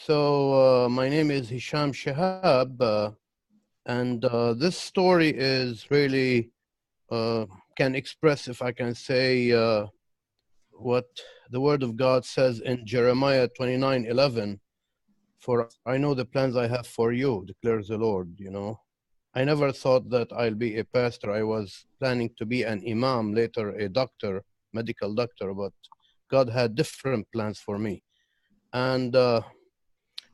My name is Hicham Chehab, and this story is really can express, if I can say, what the Word of God says in Jeremiah 29:11. For I know the plans I have for you, declares the Lord. I never thought that I'll be a pastor. I was planning to be an imam, later a doctor, medical doctor, but God had different plans for me. And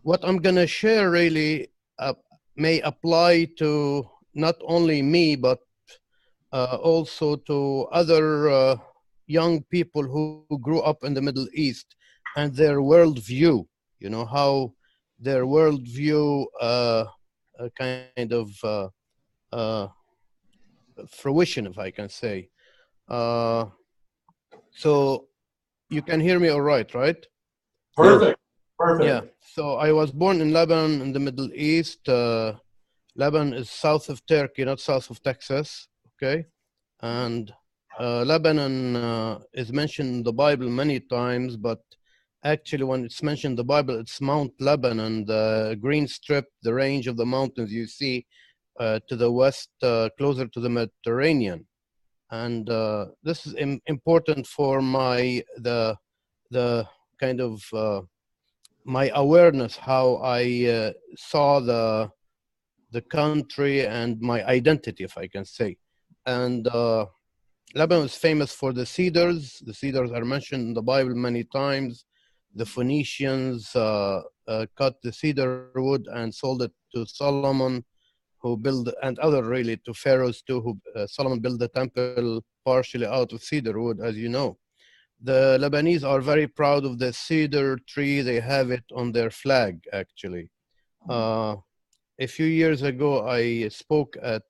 what I'm going to share really may apply to not only me, but also to other young people who grew up in the Middle East and their worldview, how their worldview kind of uh, fruition, if I can say. Uh, so you can hear me all right, right? Perfect. Perfect. Yeah. So I was born in Lebanon in the Middle East. Lebanon is south of Turkey, not south of Texas. Okay. And Lebanon is mentioned in the Bible many times, but actually when it's mentioned in the Bible, it's Mount Lebanon, the green strip, the range of the mountains you see to the west, closer to the Mediterranean. And this is important for the kind of my awareness, how I saw the country and my identity, if I can say. And Lebanon is famous for the cedars. The cedars are mentioned in the Bible many times. The Phoenicians cut the cedar wood and sold it to Solomon, who built, and other really to pharaohs too, who Solomon built the temple partially out of cedar wood, as you know. The Lebanese are very proud of the cedar tree. They have it on their flag, actually. A few years ago, I spoke at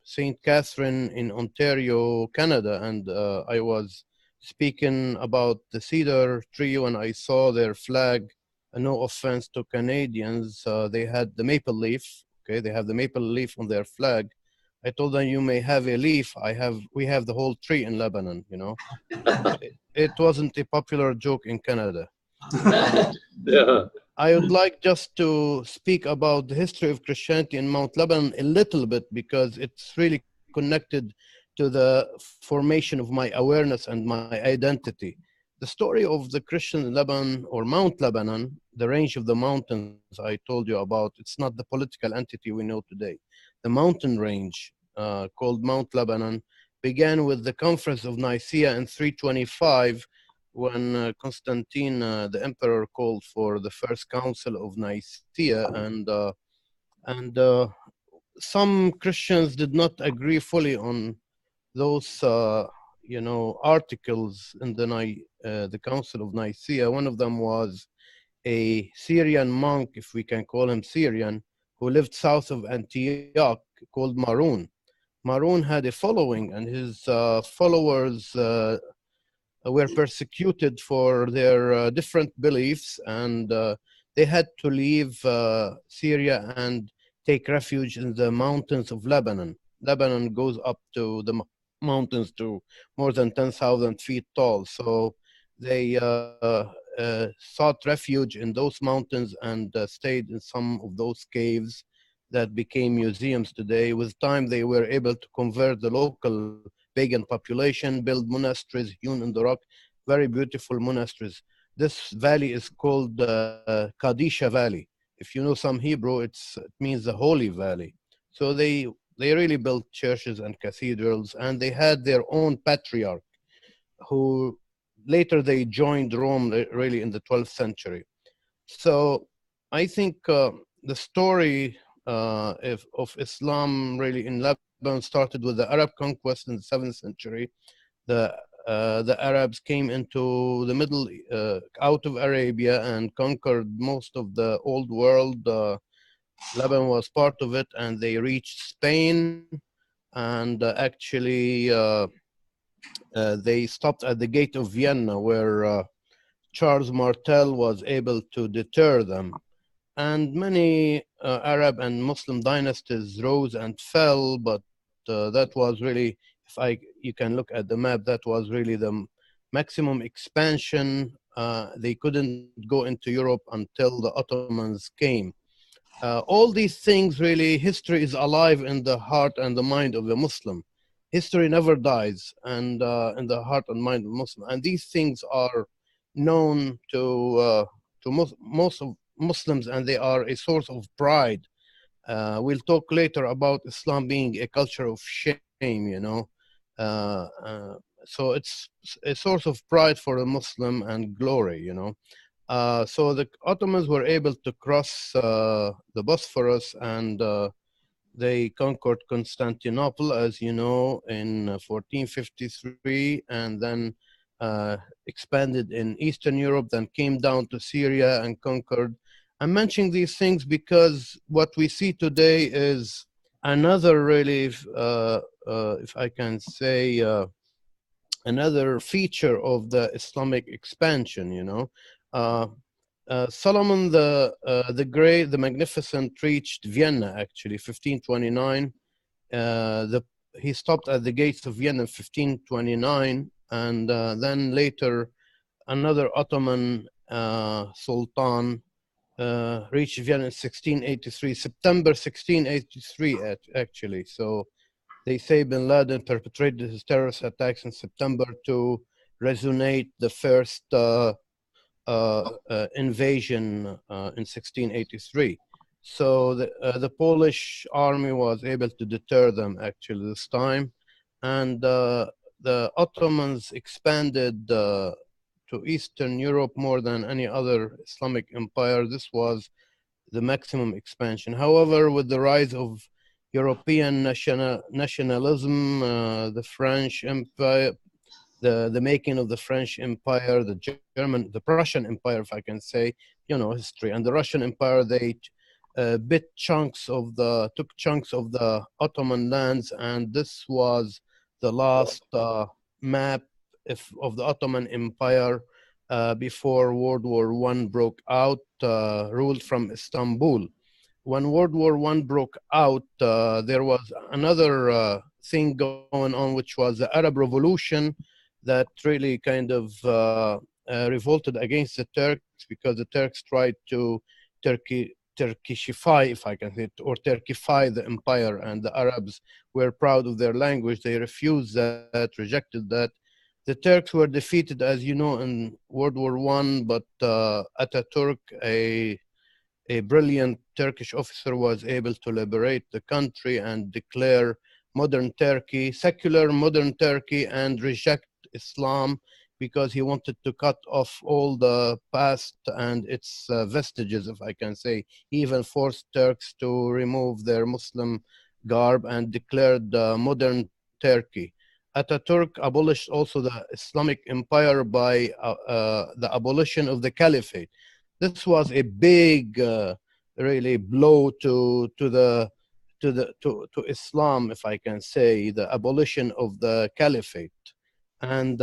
St. Catherine in Ontario, Canada, and I was speaking about the cedar tree when I saw their flag. No offense to Canadians, they had the maple leaf. Okay, they have the maple leaf on their flag. I told them, you may have a leaf. We have the whole tree in Lebanon. It wasn't a popular joke in Canada. Yeah. I would like just to speak about the history of Christianity in Mount Lebanon a little bit, because it's really connected to the formation of my awareness and my identity. The story of the Christian Lebanon, or Mount Lebanon, the range of the mountains I told you about, it's not the political entity we know today. The mountain range called Mount Lebanon began with the Conference of Nicaea in 325, when Constantine, the emperor, called for the first council of Nicaea, and some Christians did not agree fully on those articles in the Council of Nicaea. One of them was a Syrian monk, if we can call him Syrian, who lived south of Antioch, called Maroon. Maroon had a following, and his followers were persecuted for their different beliefs, and they had to leave Syria and take refuge in the mountains of Lebanon. Lebanon goes up to the mountains to more than 10,000 feet tall. So they sought refuge in those mountains and stayed in some of those caves that became museums today. With time, they were able to convert the local pagan population, build monasteries hewn in the rock, very beautiful monasteries. This valley is called Kadisha Valley. If you know some Hebrew, it means the Holy Valley. So they really built churches and cathedrals, and they had their own patriarch, who later they joined Rome really in the 12th century. So I think the story of Islam really in Lebanon started with the Arab conquest in the 7th century. The Arabs came into the middle, out of Arabia, and conquered most of the old world. Lebanon was part of it, and they reached Spain, and actually they stopped at the gate of Vienna, where Charles Martel was able to deter them. And many Arab and Muslim dynasties rose and fell, but that was really, you can look at the map, that was really the maximum expansion They couldn't go into Europe until the Ottomans came. All these things, really, history is alive in the heart and the mind of the Muslim. History never dies, and in the heart and mind of Muslim. And these things are known to most of Muslims, and they are a source of pride. We'll talk later about Islam being a culture of shame, you know. Uh, uh, so it's a source of pride for a Muslim and glory, you know. So the Ottomans were able to cross the Bosphorus, and they conquered Constantinople, as you know, in 1453, and then expanded in Eastern Europe, then came down to Syria and conquered. I'm mentioning these things because what we see today is another really, if I can say, another feature of the Islamic expansion, you know. Solomon the Great, the Magnificent, reached Vienna actually 1529. He stopped at the gates of Vienna in 1529, and then later another Ottoman Sultan reached Vienna in 1683, September 1683 actually. So they say bin Laden perpetrated his terrorist attacks in September to resonate the first invasion in 1683. So the Polish army was able to deter them actually this time, and the Ottomans expanded to Eastern Europe more than any other Islamic empire. This was the maximum expansion. However, with the rise of European nationalism, the French Empire, the making of the French Empire, the German, the Prussian Empire, if I can say, you know, history, and the Russian Empire, they took chunks of the Ottoman lands, and this was the last map of the Ottoman Empire before World War I broke out, ruled from Istanbul. When World War I broke out, there was another thing going on, which was the Arab Revolution, that really kind of revolted against the Turks, because the Turks tried to Turkishify, if I can say it, or Turkify the empire, and the Arabs were proud of their language. They refused that, rejected that. The Turks were defeated, as you know, in World War I, but Ataturk, a brilliant Turkish officer, was able to liberate the country and declare modern Turkey, secular modern Turkey, and reject Islam, because he wanted to cut off all the past and its vestiges, if I can say. He even forced Turks to remove their Muslim garb and declared modern Turkey. Ataturk abolished also the Islamic empire by the abolition of the caliphate. This was a big, really blow to Islam, if I can say, the abolition of the caliphate. And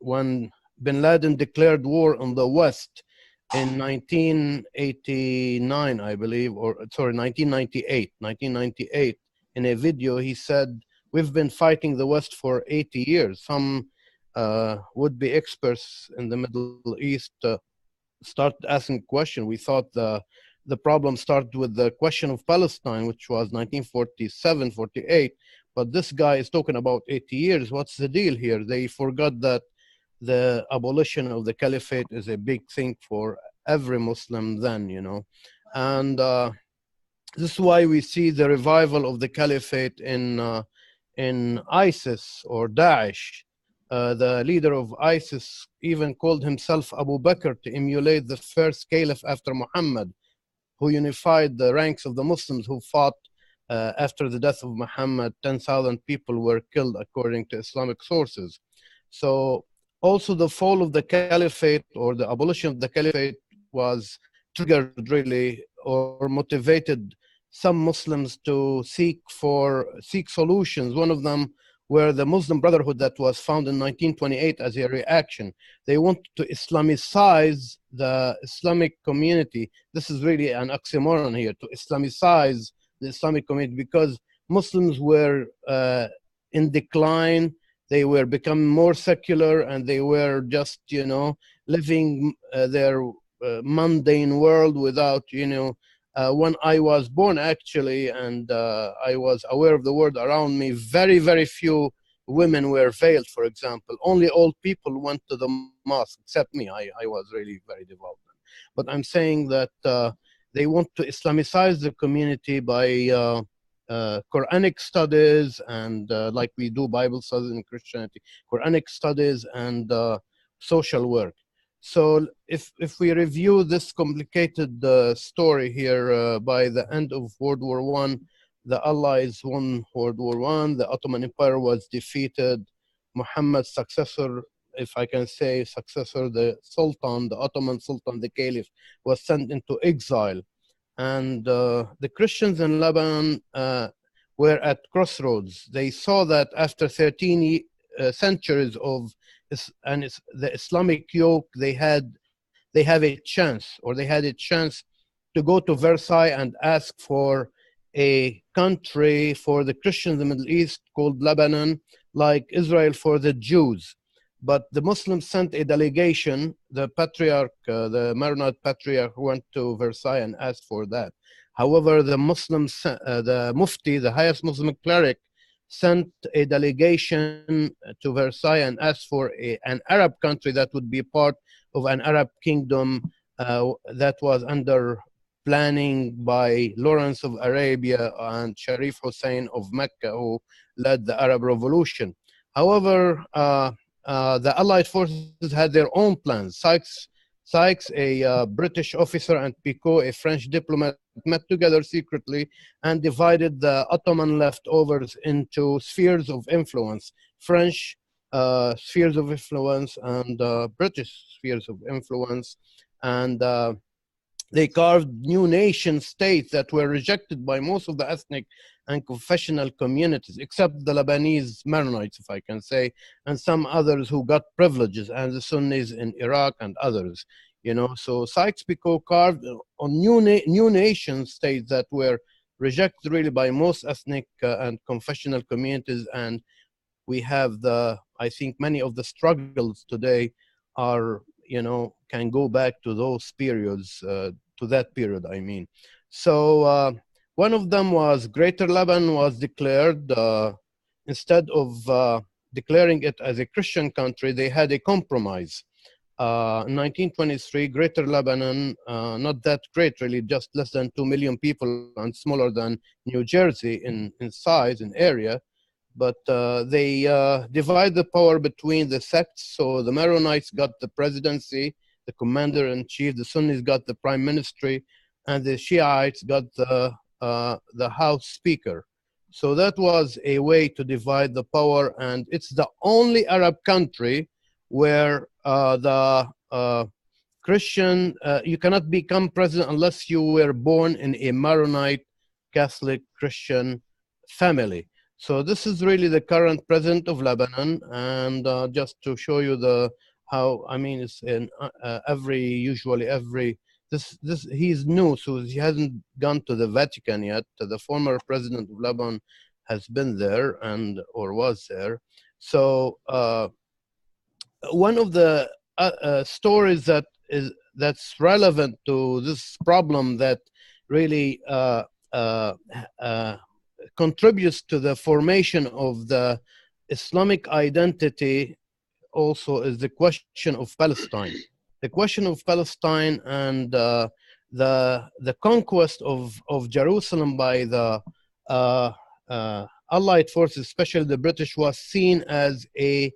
when bin Laden declared war on the West in 1989, I believe, or sorry, 1998, in a video, he said, "We've been fighting the West for 80 years. Some would-be experts in the Middle East started asking question. We thought the problem started with the question of Palestine, which was 1947, 48. But this guy is talking about 80 years. What's the deal here?" They forgot that the abolition of the caliphate is a big thing for every Muslim then, you know. And this is why we see the revival of the caliphate in ISIS or Daesh. The leader of ISIS even called himself Abu Bakr to emulate the first caliph after Muhammad, who unified the ranks of the Muslims who fought after the death of Muhammad. 10,000 people were killed according to Islamic sources. So also the fall of the caliphate, or the abolition of the caliphate, was triggered really, or motivated some Muslims to seek solutions. One of them were the Muslim Brotherhood that was founded in 1928 as a reaction. They wanted to Islamicize the Islamic community. This is really an oxymoron here, to Islamicize the Islamic community, because Muslims were in decline. they were becoming more secular, and they were just, you know, living their mundane world without, you know, when I was born actually, and I was aware of the world around me, very, very few women were veiled, for example. Only old people went to the mosque, except me. I was really very devout. But I'm saying that they want to Islamicize the community by Quranic studies, and like we do Bible studies in Christianity, Quranic studies and social work. So if we review this complicated story here, by the end of World War I, the Allies won World War I, the Ottoman Empire was defeated, Muhammad's successor, if I can say successor, the Sultan, the Ottoman Sultan, the Caliph, was sent into exile. And the Christians in Lebanon were at crossroads. They saw that after 13 centuries of the Islamic yoke, they have a chance, or they had a chance to go to Versailles and ask for a country for the Christians in the Middle East called Lebanon, like Israel for the Jews. But the Muslims sent a delegation, the patriarch, the Maronite patriarch, went to Versailles and asked for that. However, the Muslims, the Mufti, the highest Muslim cleric, sent a delegation to Versailles and asked for an Arab country that would be part of an Arab kingdom that was under planning by Lawrence of Arabia and Sharif Hussein of Mecca, who led the Arab Revolution. However, the Allied forces had their own plans. Sykes, a British officer, and Picot, a French diplomat, met together secretly and divided the Ottoman leftovers into spheres of influence: French spheres of influence and British spheres of influence. And they carved new nation states that were rejected by most of the ethnic and confessional communities, except the Lebanese Maronites, if I can say, and some others who got privileges, and the Sunnis in Iraq and others. You know, so Sykes-Picot carved on new nation states that were rejected really by most ethnic and confessional communities. And we have I think many of the struggles today are, you know, can go back to those periods, to that period, I mean. So one of them was Greater Lebanon was declared, instead of declaring it as a Christian country, they had a compromise. In 1923, Greater Lebanon, not that great really, just less than 2 million people and smaller than New Jersey in size, in area, but they divide the power between the sects. So the Maronites got the presidency, the commander-in-chief, the Sunnis got the prime ministry, and the Shiites got the House Speaker. So that was a way to divide the power, and it's the only Arab country where the Christian, you cannot become president unless you were born in a Maronite Catholic Christian family. So this is really the current president of Lebanon, and just to show you how, I mean, it's in usually every, he's new, so he hasn't gone to the Vatican yet. The former president of Lebanon has been there or was there. So one of the stories that's relevant to this problem, that really contributes to the formation of the Islamic identity also, is the question of Palestine. The question of Palestine and the conquest of Jerusalem by the Allied forces, especially the British, was seen as a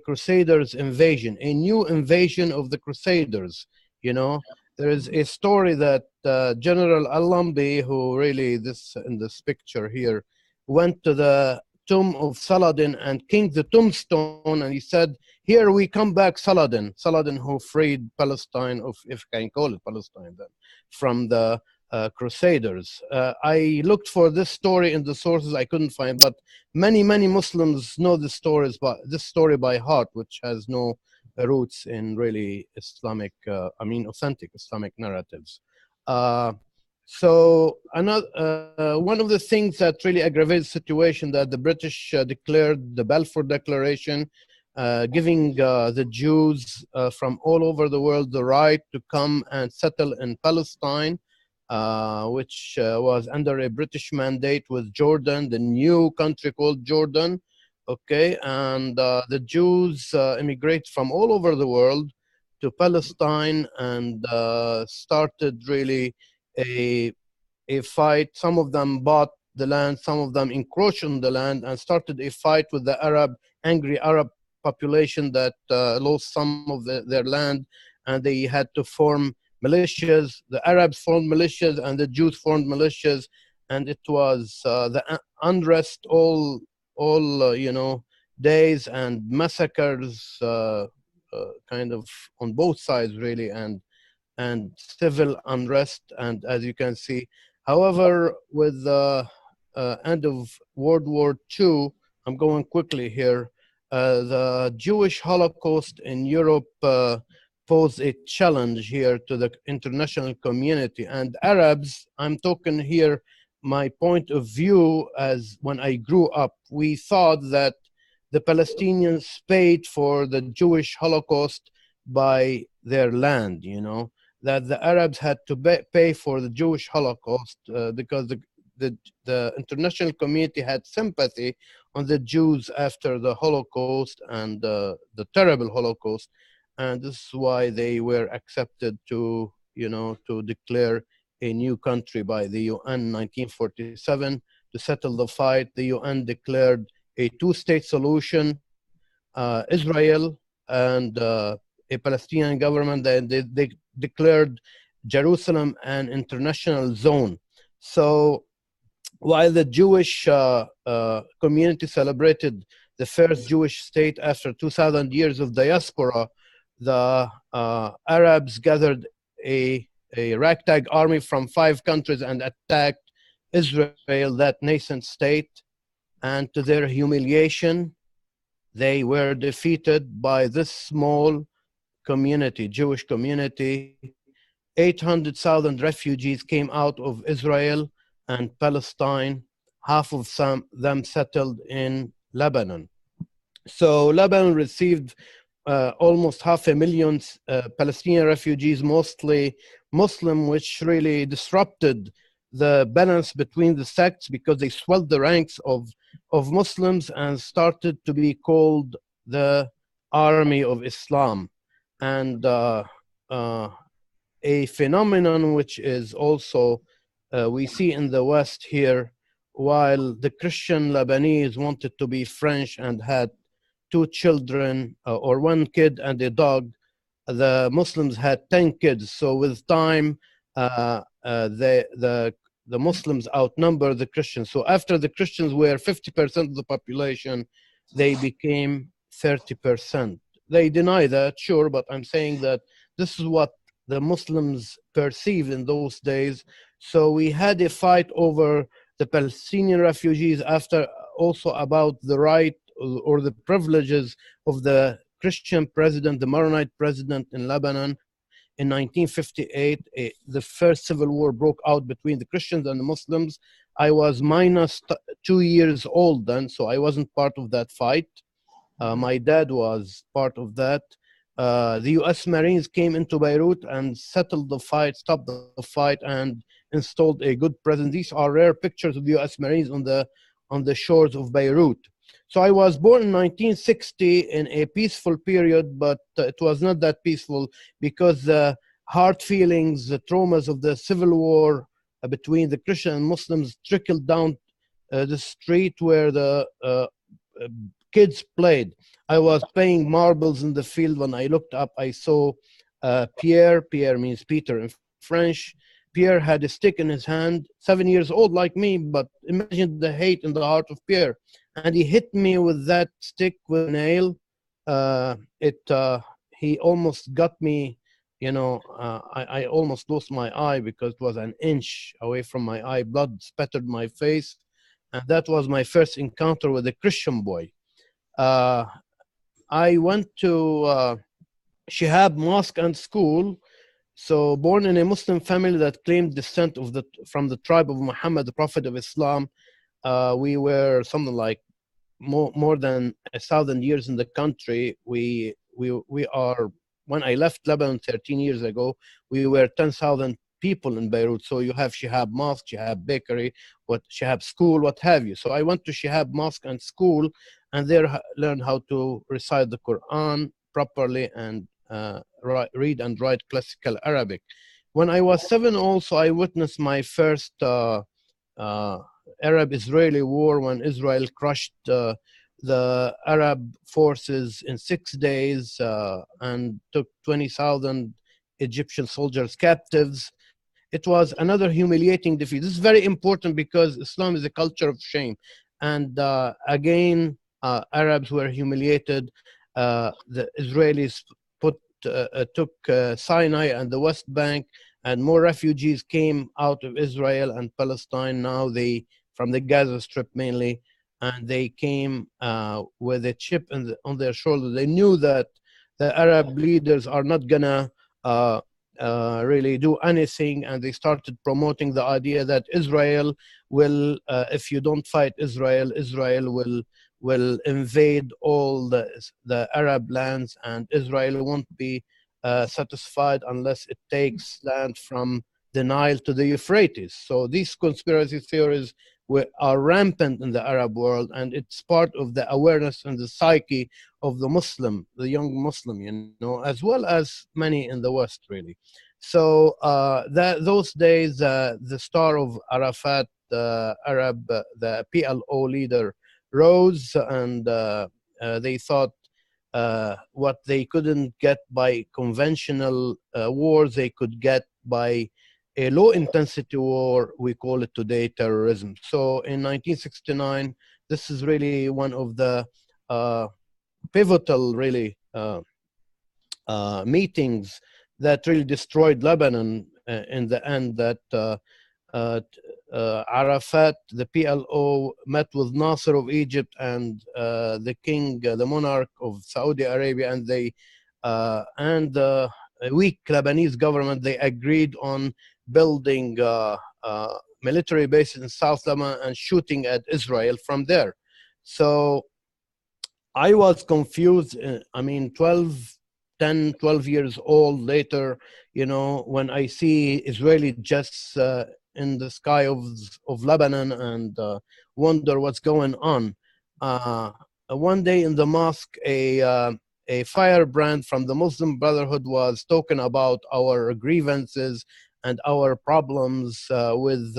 Crusaders invasion, a new invasion of the Crusaders. You know, there is a story that General Al-Lambi, who really, in this picture here, went to the tomb of Saladin and kinked the tombstone, and he said, "Here we come back, Saladin." Saladin, who freed Palestine, if I can call it Palestine then, from the Crusaders. I looked for this story in the sources, I couldn't find, but many Muslims know this story by heart, which has no roots in really Islamic, authentic Islamic narratives. So another one of the things that really aggravated the situation that the British declared the Balfour Declaration, giving the Jews from all over the world the right to come and settle in Palestine, which was under a British mandate with Jordan, the new country called Jordan. Okay, and the Jews immigrated from all over the world to Palestine and started really a fight. Some of them bought the land, some of them encroached on the land and started a fight with the angry Arab population that lost some of their land, and they had to form militias. The Arabs formed militias and the Jews formed militias, and it was the unrest all days and massacres kind of on both sides really, and civil unrest. And as you can see, however, with the end of World War II, I'm going quickly here, the Jewish Holocaust in Europe posed a challenge here to the international community. And Arabs, I'm talking here my point of view as when I grew up, we thought that the Palestinians paid for the Jewish Holocaust by their land, that the Arabs had to pay for the Jewish Holocaust because the international community had sympathy on the Jews after the Holocaust and the terrible Holocaust. And this is why they were accepted to declare a new country by the UN 1947 to settle the fight. The UN declared a two-state solution, Israel and a Palestinian government. They declared Jerusalem an international zone. So while the Jewish community celebrated the first Jewish state after 2,000 years of diaspora, the Arabs gathered a ragtag army from 5 countries and attacked Israel, that nascent state. And to their humiliation, they were defeated by this small community, Jewish community. 800,000 refugees came out of Israel and Palestine. Half of them settled in Lebanon. So Lebanon received almost 500,000 Palestinian refugees, mostly Muslim, which really disrupted the balance between the sects because they swelled the ranks of Muslims and started to be called the Army of Islam. And a phenomenon which is also we see in the West here, while the Christian Lebanese wanted to be French and had 2 children or 1 kid and a dog, the Muslims had 10 kids. So with time, the Muslims outnumber the Christians. So after the Christians were 50% of the population, they became 30%. They deny that, sure, but I'm saying that this is what the Muslims perceived in those days. So we had a fight over the Palestinian refugees, after also about the right or the privileges of the Christian president, the Maronite president in Lebanon. In 1958, the first civil war broke out between the Christians and the Muslims. I was minus 2 years old then, so I wasn't part of that fight. My dad was part of that. The US Marines came into Beirut and settled the fight, stopped the fight, and installed a good presence. These are rare pictures of the US Marines on the shores of Beirut. So I was born in 1960 in a peaceful period, but it was not that peaceful because the hard feelings, the traumas of the civil war between the Christian and Muslims trickled down the street where the kids played. I was playing marbles in the field. When I looked up, I saw Pierre. Pierre means Peter in French. Pierre had a stick in his hand, 7 years old like me, but imagine the hate in the heart of Pierre. And he hit me with that stick with a nail. He almost got me, I almost lost my eye because it was an inch away from my eye. Blood spattered my face. And that was my first encounter with a Christian boy. I went to Chehab Mosque and School, So born in a Muslim family that claimed descent from the tribe of Muhammad, the Prophet of Islam. We were something like more than 1,000 years in the country. We are, when I left Lebanon 13 years ago, we were 10,000 people in Beirut. So you have Chehab Mosque, Chehab Bakery, Chehab School, what have you. So I went to Chehab Mosque and school, and there learned how to recite the Quran properly and read and write classical Arabic. When I was 7 also, I witnessed my first uh, Arab-Israeli war, when Israel crushed the Arab forces in 6 days and took 20,000 Egyptian soldiers captives. It was another humiliating defeat. This is very important because Islam is a culture of shame. And again, Arabs were humiliated. The Israelis took Sinai and the West Bank, and more refugees came out of Israel and Palestine. Now from the Gaza Strip mainly, and they came with a chip on their shoulder. They knew that the Arab leaders are not gonna really do anything, and they started promoting the idea that Israel will, if you don't fight Israel, Israel will invade all the Arab lands, and Israel won't be satisfied unless it takes land from the Nile to the Euphrates. So these conspiracy theories are rampant in the Arab world, and it's part of the awareness and the psyche of the Muslim, the young Muslim, as well as many in the West, really. So those days, the star of Arafat, the PLO leader, rose, and they thought what they couldn't get by conventional wars, they could get by a low-intensity war. We call it today terrorism. So in 1969, this is really one of the pivotal, really, meetings that really destroyed Lebanon in the end, that Arafat, the PLO, met with Nasser of Egypt and the king, the monarch of Saudi Arabia, and the weak Lebanese government, they agreed on building military bases in South Lebanon and shooting at Israel from there. So I was confused. I mean, 10, 12 years old later, when I see Israeli jets in the sky of Lebanon, and wonder what's going on. One day in the mosque, a firebrand from the Muslim Brotherhood was talking about our grievances and our problems with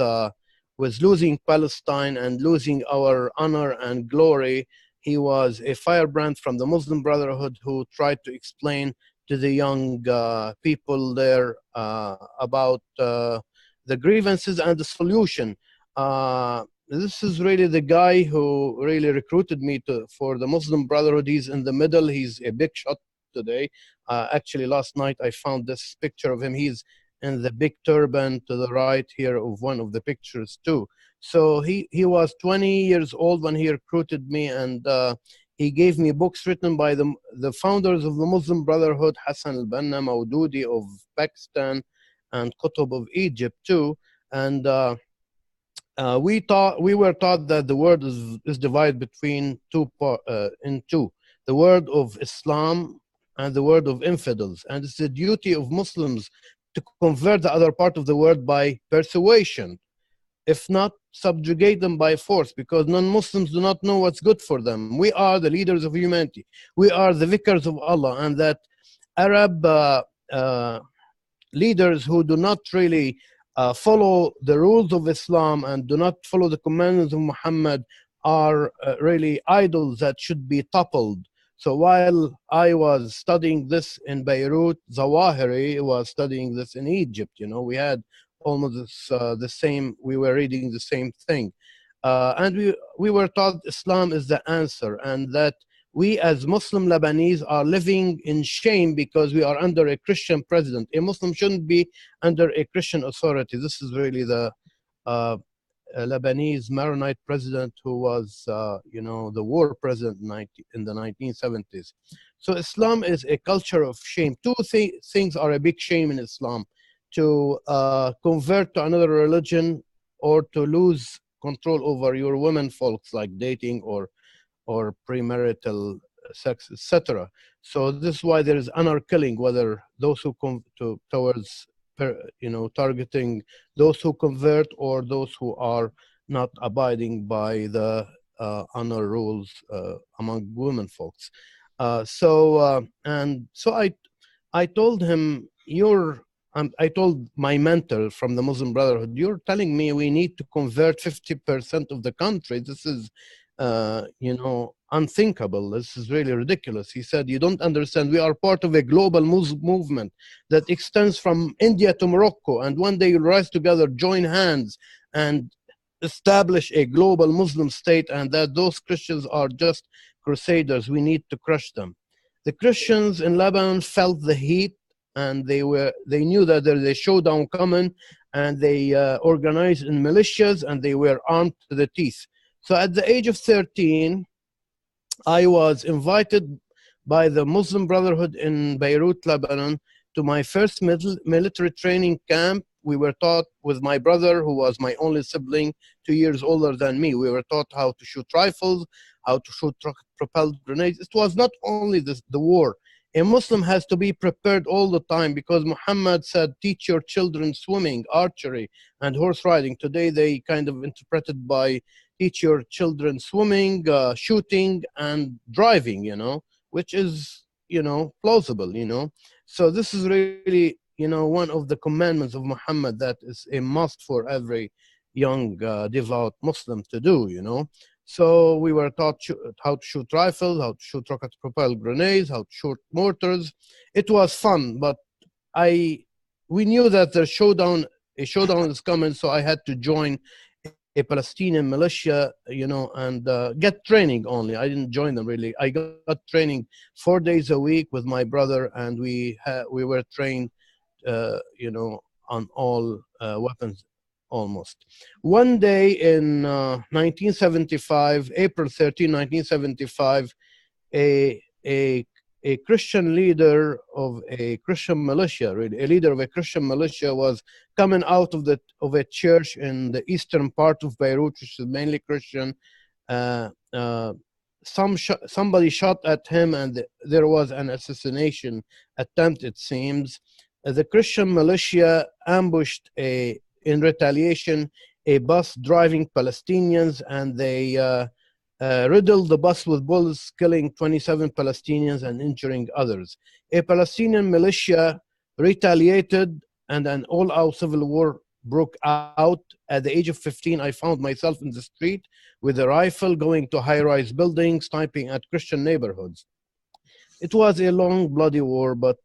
losing Palestine and losing our honor and glory. He was a firebrand from the Muslim Brotherhood who tried to explain to the young people there about the grievances and the solution. This is really the guy who really recruited me for the Muslim Brotherhood. He's in the middle. He's a big shot today. Actually, last night I found this picture of him. He's in the big turban to the right here of one of the pictures too. So he was 20 years old when he recruited me, and he gave me books written by the founders of the Muslim Brotherhood, Hassan al-Banna, Maududi of Pakistan, and Qutb of Egypt too. And we were taught that the world is divided between two. The word of Islam and the word of infidels. And it's the duty of Muslims to convert the other part of the word by persuasion, if not subjugate them by force, because non-Muslims do not know what's good for them. We are the leaders of humanity. We are the vicars of Allah, and that Arab leaders who do not really follow the rules of Islam and do not follow the commandments of Muhammad are really idols that should be toppled. So while I was studying this in Beirut, Zawahiri was studying this in Egypt. We had almost the same, we were reading the same thing. And we were taught Islam is the answer, and that we as Muslim Lebanese are living in shame because we are under a Christian president. A Muslim shouldn't be under a Christian authority. This is really the Lebanese Maronite president who was, the war president in the 1970s. So Islam is a culture of shame. Two things are a big shame in Islam: to convert to another religion, or to lose control over your women folks, like dating or premarital sex, etc. So this is why there is honor killing, whether those who come towards targeting those who convert, or those who are not abiding by the honor rules among women folks. I told him, I told my mentor from the Muslim Brotherhood, you're telling me we need to convert 50% of the country. This is, unthinkable. This is really ridiculous. He said, you don't understand. We are part of a global Muslim movement that extends from India to Morocco. And one day you'll rise together, join hands, and establish a global Muslim state, and that those Christians are just crusaders. We need to crush them. The Christians in Lebanon felt the heat, and they knew that there's a showdown coming, and they organized in militias, and they were armed to the teeth. So at the age of 13, I was invited by the Muslim Brotherhood in Beirut, Lebanon, to my first military training camp. We were taught with my brother, who was my only sibling, 2 years older than me. We were taught how to shoot rifles, how to shoot propelled grenades. It was not only the war. A Muslim has to be prepared all the time, because Muhammad said, teach your children swimming, archery, and horse riding. Today they kind of interpreted by teach your children swimming, shooting, and driving, which is, plausible, So this is really, one of the commandments of Muhammad that is a must for every young, devout Muslim to do, So we were taught how to shoot rifles, how to shoot rocket-propelled grenades, how to shoot mortars. It was fun, but we knew that a showdown is coming, so I had to join a Palestinian militia, and get training only. I didn't join them really. I got training 4 days a week with my brother, and we were trained, on all weapons almost. One day in 1975, April 13, 1975, a Christian leader of a Christian militia, really, a leader of a Christian militia, was coming out of a church in the eastern part of Beirut, which is mainly Christian. Somebody shot at him, and there was an assassination attempt, it seems. The Christian militia ambushed in retaliation a bus driving Palestinians, and they riddled the bus with bullets, killing 27 Palestinians and injuring others. A Palestinian militia retaliated, and an all-out civil war broke out. At the age of 15, I found myself in the street with a rifle, going to high-rise buildings, sniping at Christian neighborhoods. It was a long, bloody war, but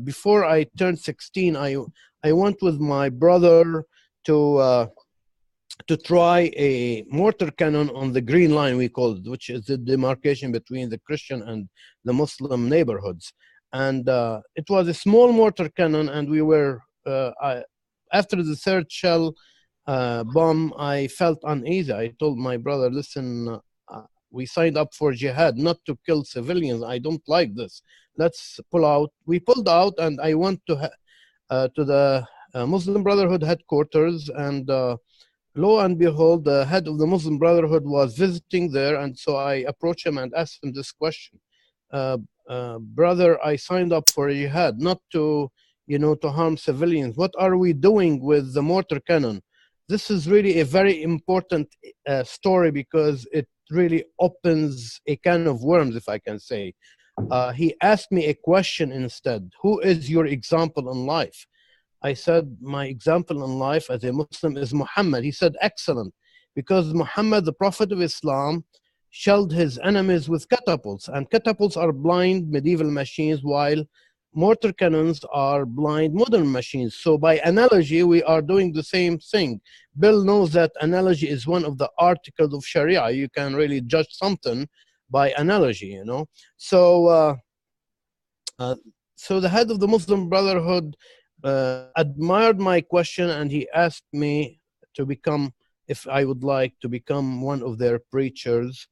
before I turned 16, I went with my brother to try a mortar cannon on the Green Line, we called it, which is the demarcation between the Christian and the Muslim neighborhoods. And it was a small mortar cannon, and we were, after the third shell bomb, I felt uneasy. I told my brother, listen, we signed up for jihad, not to kill civilians. I don't like this. Let's pull out. We pulled out, and I went to the Muslim Brotherhood headquarters, and lo and behold, the head of the Muslim Brotherhood was visiting there, and so I approached him and asked him this question. Brother, I signed up for jihad, not to, to harm civilians. What are we doing with the mortar cannon? This is really a very important story, because it really opens a can of worms, if I can say. He asked me a question instead. Who is your example in life? I said, my example in life as a Muslim is Muhammad. He said, excellent, because Muhammad, the Prophet of Islam, shelled his enemies with catapults, and catapults are blind medieval machines, while mortar cannons are blind modern machines. So by analogy, we are doing the same thing. Bill knows that analogy is one of the articles of Sharia. You can really judge something by analogy, So, so the head of the Muslim Brotherhood admired my question, and he asked me to become, if I would like to become one of their preachers.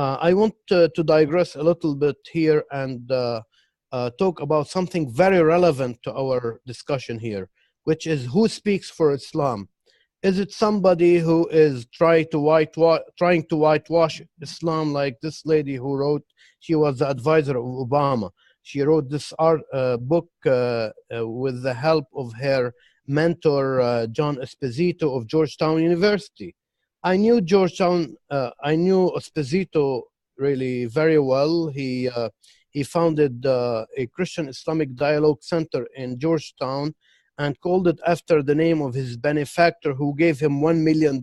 I want to digress a little bit here and talk about something very relevant to our discussion here, which is who speaks for Islam. Is it somebody who is trying to whitewash Islam, like this lady who wrote? She was the advisor of Obama. She wrote this book with the help of her mentor, John Esposito of Georgetown University. I knew I knew Esposito really very well. He founded a Christian Islamic Dialogue Center in Georgetown and called it after the name of his benefactor who gave him $1 million,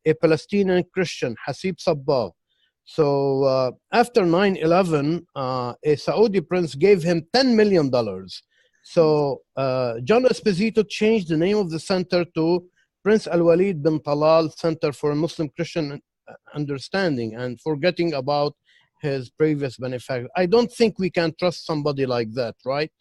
a Palestinian Christian, Hasib Sabbagh. So after 9/11, a Saudi prince gave him $10 million. So John Esposito changed the name of the center to Prince Al-Walid bin Talal Center for Muslim Christian Understanding, and forgetting about his previous benefactor. I don't think we can trust somebody like that, right?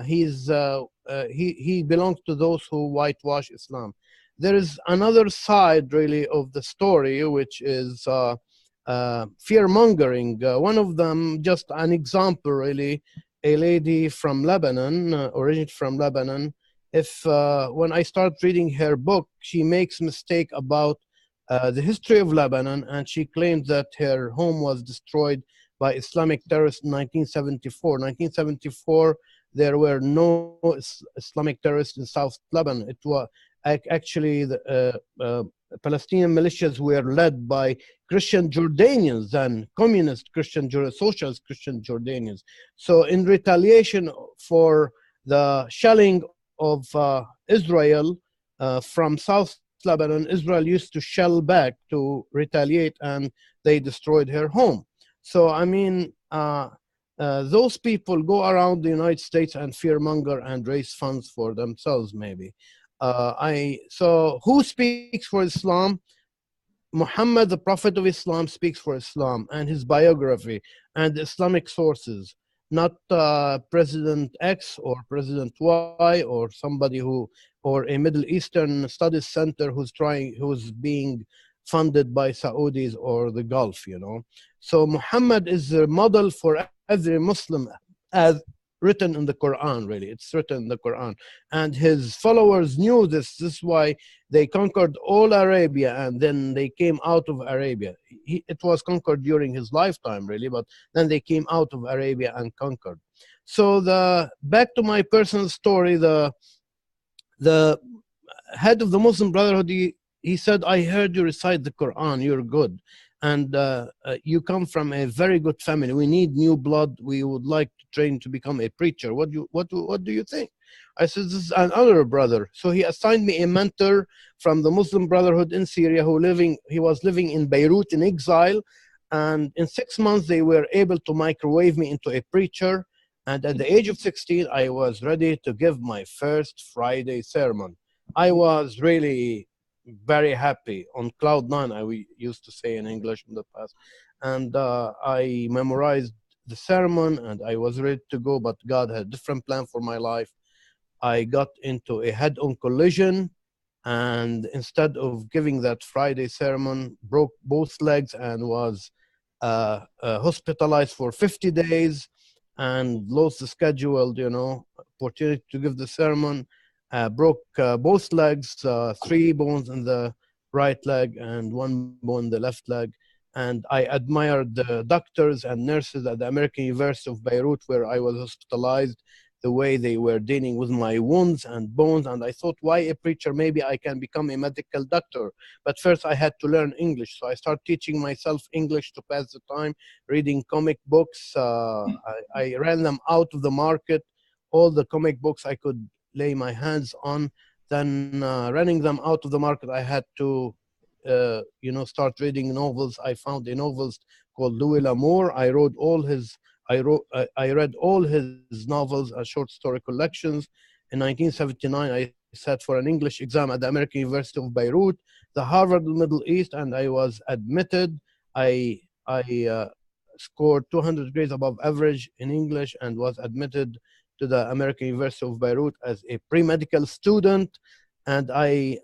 He belongs to those who whitewash Islam. There is another side, really, of the story, which is fear mongering. One of them, just an example, really, a lady from Lebanon, originated from Lebanon. If when I start reading her book, she makes mistake about the history of Lebanon, and she claimed that her home was destroyed by Islamic terrorists in 1974. 1974, there were no Islamic terrorists in South Lebanon. It was actually the Palestinian militias were led by Christian Jordanians and communist Christian, socialist Christian Jordanians. So in retaliation for the shelling of Israel from South Lebanon, Israel used to shell back to retaliate, and they destroyed her home. So, I mean, those people go around the United States and fearmonger and raise funds for themselves, maybe. So who speaks for Islam? Muhammad, the Prophet of Islam, speaks for Islam and his biography and Islamic sources, not President X or President Y or somebody who, or a Middle Eastern Studies Center who's being funded by Saudis or the Gulf, you know. So Muhammad is a model for every Muslim, as written in the Quran, really. It's written in the Quran. And his followers knew this. This is why they conquered all Arabia, and then they came out of Arabia. It was conquered during his lifetime, really, but then they came out of Arabia and conquered. So back to my personal story, the head of the Muslim Brotherhood, he said, I heard you recite the Quran, you're good. And you come from a very good family. We need new blood. We would like to train to become a preacher. What do you think? I said, this is an honor, brother. So he assigned me a mentor from the Muslim Brotherhood in Syria he was living in Beirut in exile. And in 6 months, they were able to microwave me into a preacher. And at the age of 16, I was ready to give my first Friday sermon. I was really very happy, on cloud nine, we used to say in English in the past. And I memorized the sermon and I was ready to go, but God had a different plan for my life. I got into a head-on collision, and instead of giving that Friday sermon, broke both legs and was hospitalized for 50 days and lost the scheduled, opportunity to give the sermon. Broke both legs, 3 bones in the right leg and 1 bone in the left leg. And I admired the doctors and nurses at the American University of Beirut, where I was hospitalized, the way they were dealing with my wounds and bones. And I thought, why a preacher? Maybe I can become a medical doctor. But first I had to learn English. So I started teaching myself English to pass the time, reading comic books. I ran them out of the market, all the comic books I could lay my hands on. Then running them out of the market, I had to start reading novels. I found a novelist called Louis L'Amour. I read all his novels and short story collections. In 1979, I sat for an English exam at the American University of Beirut, the Harvard of the Middle East, and I was admitted. I scored 200 grades above average in English and was admitted to the American University of Beirut as a pre-medical student. And I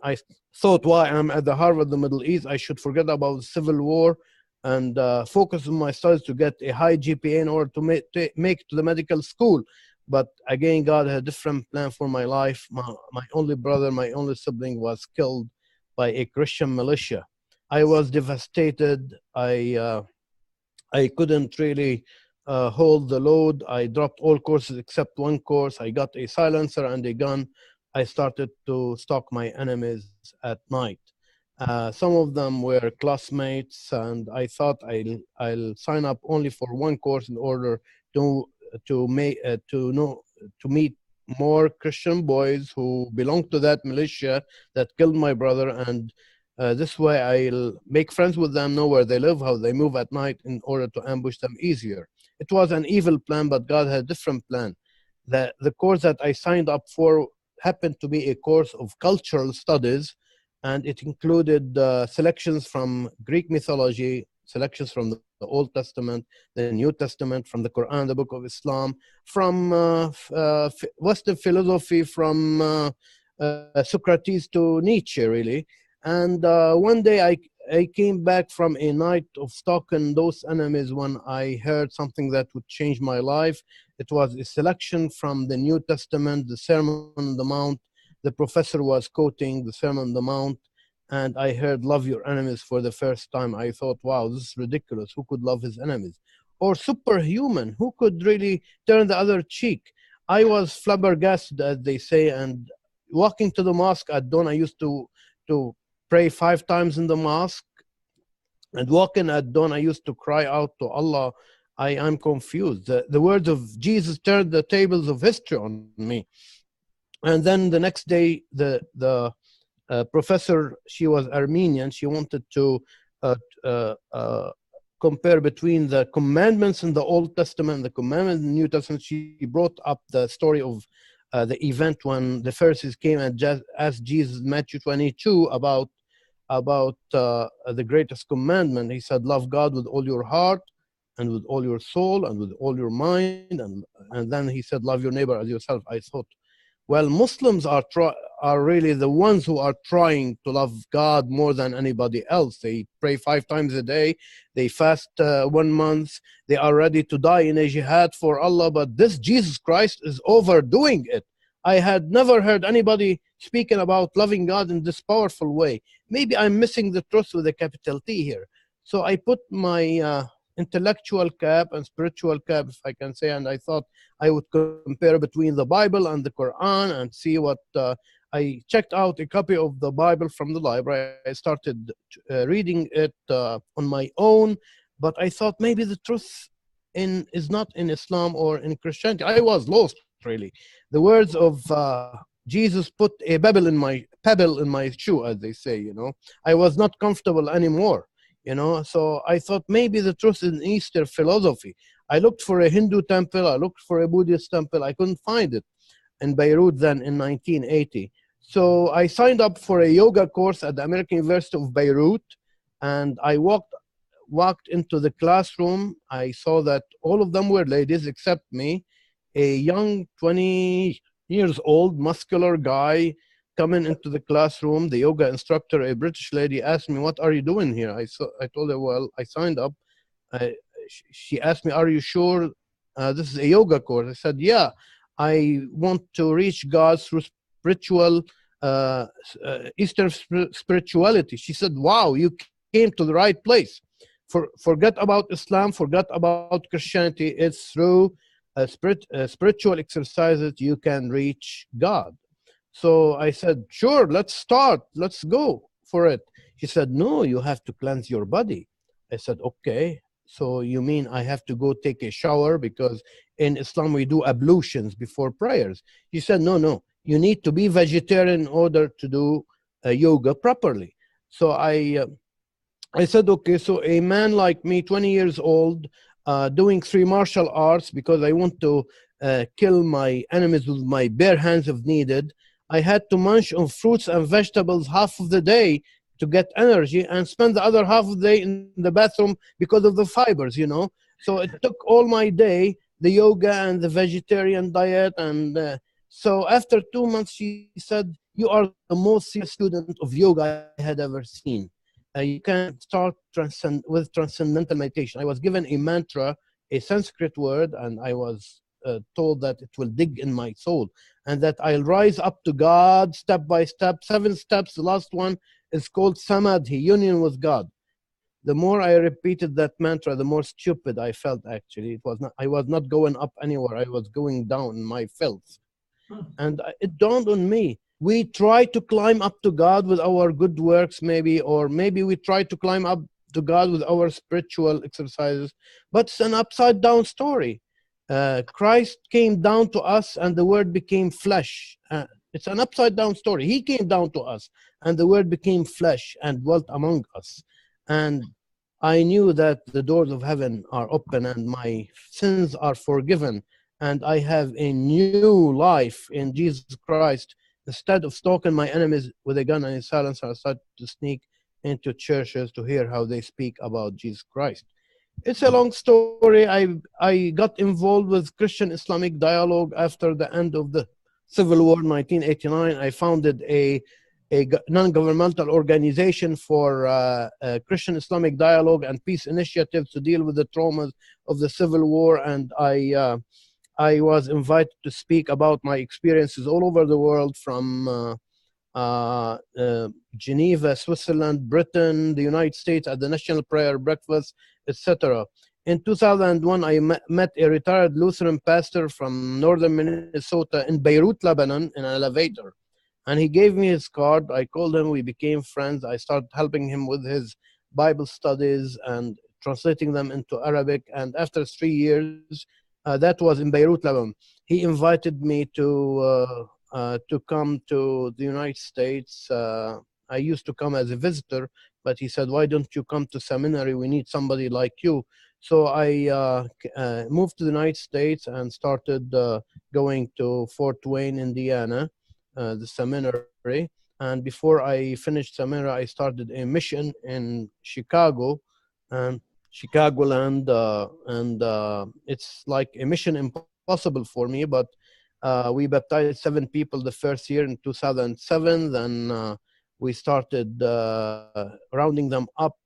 thought, why I'm at the Harvard, the Middle East, I should forget about the Civil War and focus on my studies to get a high GPA in order to make it to the medical school. But again, God had a different plan for my life. My only brother, my only sibling was killed by a Christian militia. I was devastated. I couldn't really hold the load. I dropped all courses except one course. I got a silencer and a gun. I started to stalk my enemies at night. Some of them were classmates, and I thought I'll sign up only for one course in order to make to meet more Christian boys who belong to that militia that killed my brother, and this way I'll make friends with them, know where they live, how they move at night, in order to ambush them easier. It was an evil plan, but God had a different plan. The course that I signed up for happened to be a course of cultural studies, and it included selections from Greek mythology, selections from the Old Testament, the New Testament, from the Quran, the Book of Islam, from Western philosophy, from Socrates to Nietzsche, really. And one day I came back from a night of stalking those enemies when I heard something that would change my life. It was a selection from the New Testament, the Sermon on the Mount. The professor was quoting the Sermon on the Mount, and I heard love your enemies for the first time. I thought, wow, this is ridiculous. Who could love his enemies? Or superhuman, who could really turn the other cheek? I was flabbergasted, as they say, and walking to the mosque at dawn, I used to pray 5 times in the mosque, and walking at dawn, I used to cry out to Allah, I'm confused. The words of Jesus turned the tables of history on me. And then the next day, the professor, she was Armenian, she wanted to compare between the commandments in the Old Testament and the commandments in the New Testament. She brought up the story of the event when the Pharisees came and just asked Jesus, Matthew 22, about the greatest commandment. He said, love God with all your heart and with all your soul and with all your mind. And then he said, love your neighbor as yourself. I thought, well, Muslims are really the ones who are trying to love God more than anybody else. They pray 5 times a day. They fast 1 month. They are ready to die in a jihad for Allah. But this Jesus Christ is overdoing it. I had never heard anybody speaking about loving God in this powerful way. Maybe I'm missing the truth with a capital T here. So I put my intellectual cap and spiritual cap, if I can say, and I thought I would compare between the Bible and the Quran and see what I checked out a copy of the Bible from the library. I started reading it on my own, but I thought maybe the truth is not in Islam or in Christianity. I was lost, really. The words of Jesus put a pebble in my shoe, as they say, you know. I was not comfortable anymore, you know. So I thought maybe the truth is in Eastern philosophy. I looked for a Hindu temple, I looked for a Buddhist temple, I couldn't find it in Beirut then in 1980. So I signed up for a yoga course at the American University of Beirut, and I walked into the classroom. I saw that all of them were ladies except me, a young 20 years old muscular guy coming into the classroom. The yoga instructor, a British lady, asked me, what are you doing here? I told her, well, I signed up. She asked me, are you sure this is a yoga course? I said, yeah, I want to reach God through spiritual, Eastern spirituality. She said, wow, you came to the right place. Forget about Islam, forget about Christianity. It's through spiritual exercises you can reach God. So I said, sure, let's start. Let's go for it. She said, no, you have to cleanse your body. I said, okay. So you mean I have to go take a shower? Because in Islam, we do ablutions before prayers. She said, no, you need to be vegetarian in order to do yoga properly. So I said, okay, so a man like me, 20 years old, doing 3 martial arts because I want to kill my enemies with my bare hands if needed. I had to munch on fruits and vegetables half of the day to get energy and spend the other half of the day in the bathroom because of the fibers, you know. So it took all my day, the yoga and the vegetarian diet. And so after 2 months, she said, you are the most serious student of yoga I had ever seen. you can start with transcendental meditation. I was given a mantra, a Sanskrit word, and I was told that it will dig in my soul and that I'll rise up to God step by step, 7 steps. The last one is called Samadhi, union with God. The more I repeated that mantra, the more stupid I felt. Actually, I was not going up anywhere. I was going down in my filth. And it dawned on me, we try to climb up to God with our good works, maybe, or maybe we try to climb up to God with our spiritual exercises, but it's an upside down story. Christ came down to us and the word became flesh. It's an upside down story. He came down to us and the word became flesh and dwelt among us. And I knew that the doors of heaven are open and my sins are forgiven. And I have a new life in Jesus Christ. Instead of stalking my enemies with a gun and a silencer, I started to sneak into churches to hear how they speak about Jesus Christ. It's a long story. I got involved with Christian Islamic dialogue after the end of the Civil War in 1989. I founded a non-governmental organization for Christian Islamic dialogue and peace initiatives to deal with the traumas of the Civil War. And I was invited to speak about my experiences all over the world, from Geneva, Switzerland, Britain, the United States at the National Prayer Breakfast, etc. In 2001, I met a retired Lutheran pastor from northern Minnesota in Beirut, Lebanon, in an elevator. And he gave me his card. I called him. We became friends. I started helping him with his Bible studies and translating them into Arabic. And after 3 years, that was in Beirut, Lebanon, he invited me to come to the United States. I used to come as a visitor, but he said, why don't you come to seminary? We need somebody like you. So I moved to the United States and started going to Fort Wayne, Indiana, the seminary. And before I finished seminary, I started a mission in Chicago, and Chicagoland, and it's like a mission impossible for me, but we baptized 7 people the first year in 2007. Then we started rounding them up,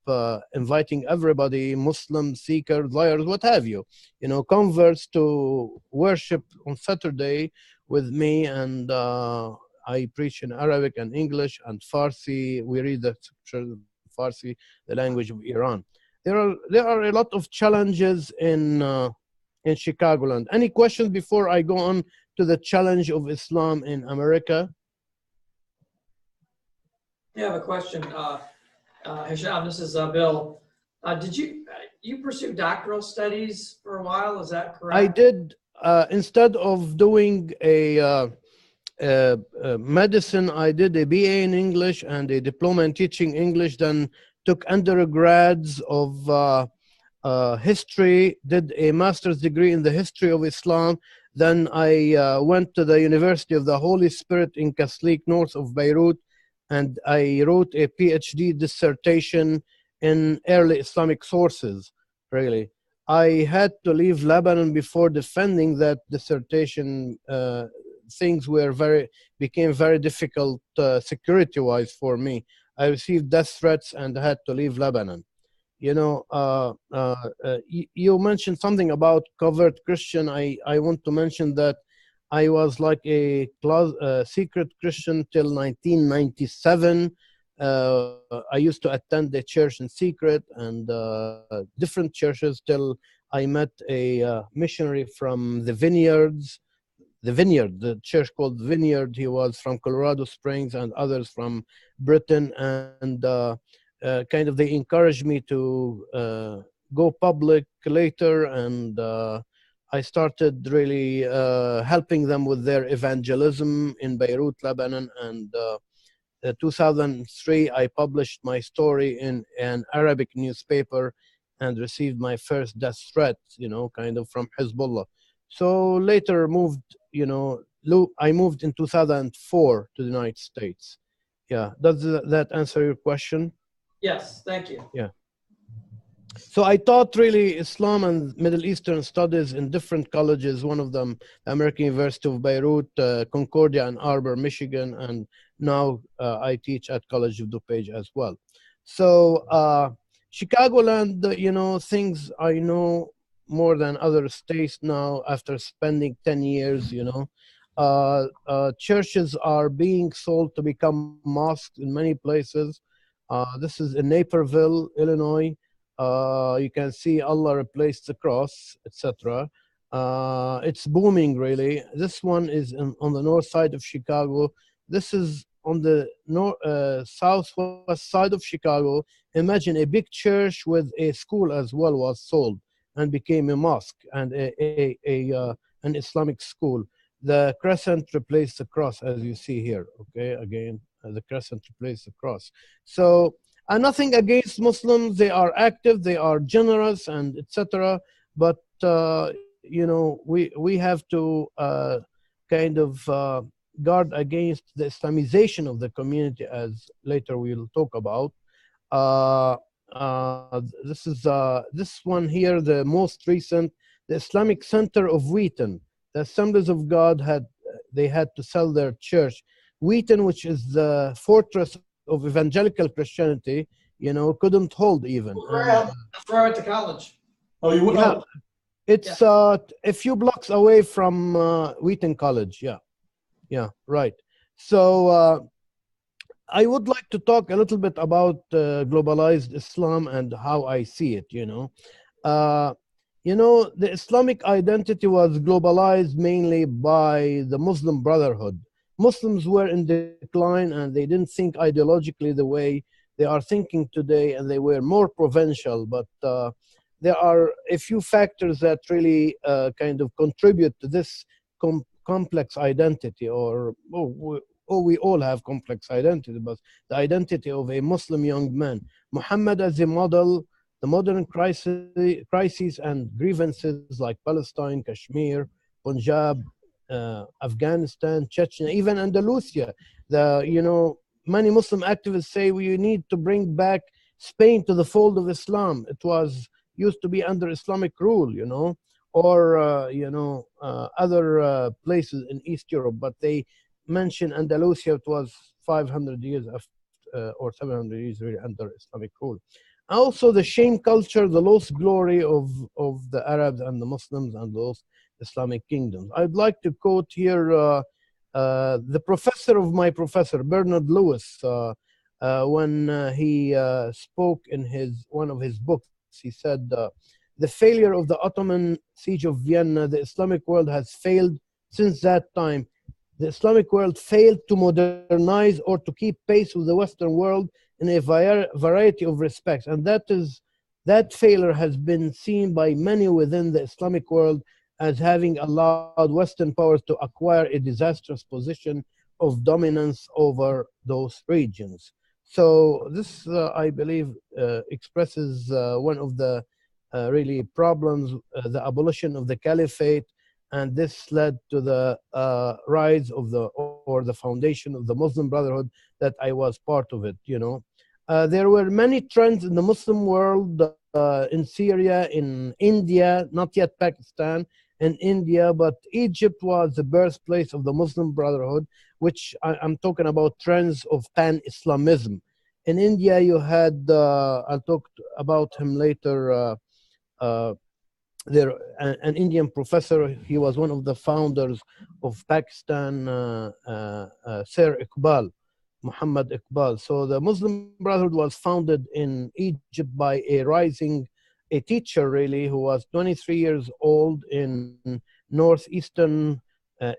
inviting everybody, Muslims, Seekers, liars, what have you, converts to worship on Saturday with me. And I preach in Arabic and English and Farsi. We read the scriptures in Farsi, the language of Iran. There are a lot of challenges in Chicagoland. Any questions before I go on to the challenge of Islam in America? I have a question. Hicham, this is Bill. Did you pursue doctoral studies for a while? Is that correct? I did. Instead of doing a medicine, I did a BA in English and a diploma in teaching English, then took undergrads of history, did a master's degree in the history of Islam. Then I went to the University of the Holy Spirit in Kaslik, north of Beirut, and I wrote a PhD dissertation in early Islamic sources, really. I had to leave Lebanon before defending that dissertation. Things became very difficult security-wise for me. I received death threats and had to leave Lebanon. You mentioned something about covert Christian. I want to mention that I was like a secret Christian till 1997. I used to attend the church in secret and different churches till I met a missionary from the Vineyards. The church called Vineyard. He was from Colorado Springs and others from Britain. And kind of they encouraged me to go public later. And I started really helping them with their evangelism in Beirut, Lebanon. And 2003, I published my story in an Arabic newspaper and received my first death threat, kind of from Hezbollah. So later I moved in 2004 to the United States. Yeah, does that answer your question? Yes, thank you. Yeah. So I taught really Islam and Middle Eastern studies in different colleges, one of them, American University of Beirut, Concordia, Ann Arbor, Michigan, and now I teach at College of DuPage as well. So Chicagoland, things I know more than other states now after spending 10 years, churches are being sold to become mosques in many places. This is in Naperville, Illinois. You can see Allah replaced the cross, etc. It's booming, really. This one is on the north side of Chicago. This is on the southwest side of Chicago. Imagine a big church with a school as well was sold and became a mosque and an Islamic school. The crescent replaced the cross, as you see here. Okay, again, the crescent replaced the cross. So, nothing against Muslims. They are active, they are generous, and etc. But we have to kind of guard against the Islamization of the community, as later we'll talk about. This one here, the most recent, the Islamic Center of Wheaton. The Assemblies of God had to sell their church. Wheaton, which is the fortress of evangelical Christianity, couldn't hold even. That's where I went to college. Oh, you went? Yeah, it's a few blocks away from Wheaton College. Yeah, right. So I would like to talk a little bit about globalized Islam and how I see it. The Islamic identity was globalized mainly by the Muslim Brotherhood. Muslims were in decline and they didn't think ideologically the way they are thinking today, and they were more provincial. But there are a few factors that really kind of contribute to this complex identity, we all have complex identity, but the identity of a Muslim young man. Muhammad as a model, the modern crises and grievances like Palestine, Kashmir, Punjab, Afghanistan, Chechnya, even Andalusia. Many Muslim activists say we need to bring back Spain to the fold of Islam. It was used to be under Islamic rule, or other places in East Europe, but they mention Andalusia. It was 500 years after, or 700 years really under Islamic rule. Also, the shame culture, the lost glory of the Arabs and the Muslims and those Islamic kingdoms. I'd like to quote here the professor of my professor, Bernard Lewis, when he spoke in one of his books. He said, the failure of the Ottoman siege of Vienna, the Islamic world has failed since that time. The Islamic world failed to modernize or to keep pace with the Western world in a variety of respects. And that failure has been seen by many within the Islamic world as having allowed Western powers to acquire a disastrous position of dominance over those regions. So this, I believe, expresses one of the really problems, the abolition of the caliphate, and this led to the rise of the foundation of the Muslim Brotherhood that I was part of it. There were many trends in the Muslim world, in Syria, in India, not yet Pakistan, in India, but Egypt was the birthplace of the Muslim Brotherhood, which I'm talking about trends of pan-Islamism. In India, you had, I'll talk about him later, there, an Indian professor. He was one of the founders of Pakistan, Sir Iqbal, Muhammad Iqbal. So the Muslim Brotherhood was founded in Egypt by a teacher really, who was 23 years old in northeastern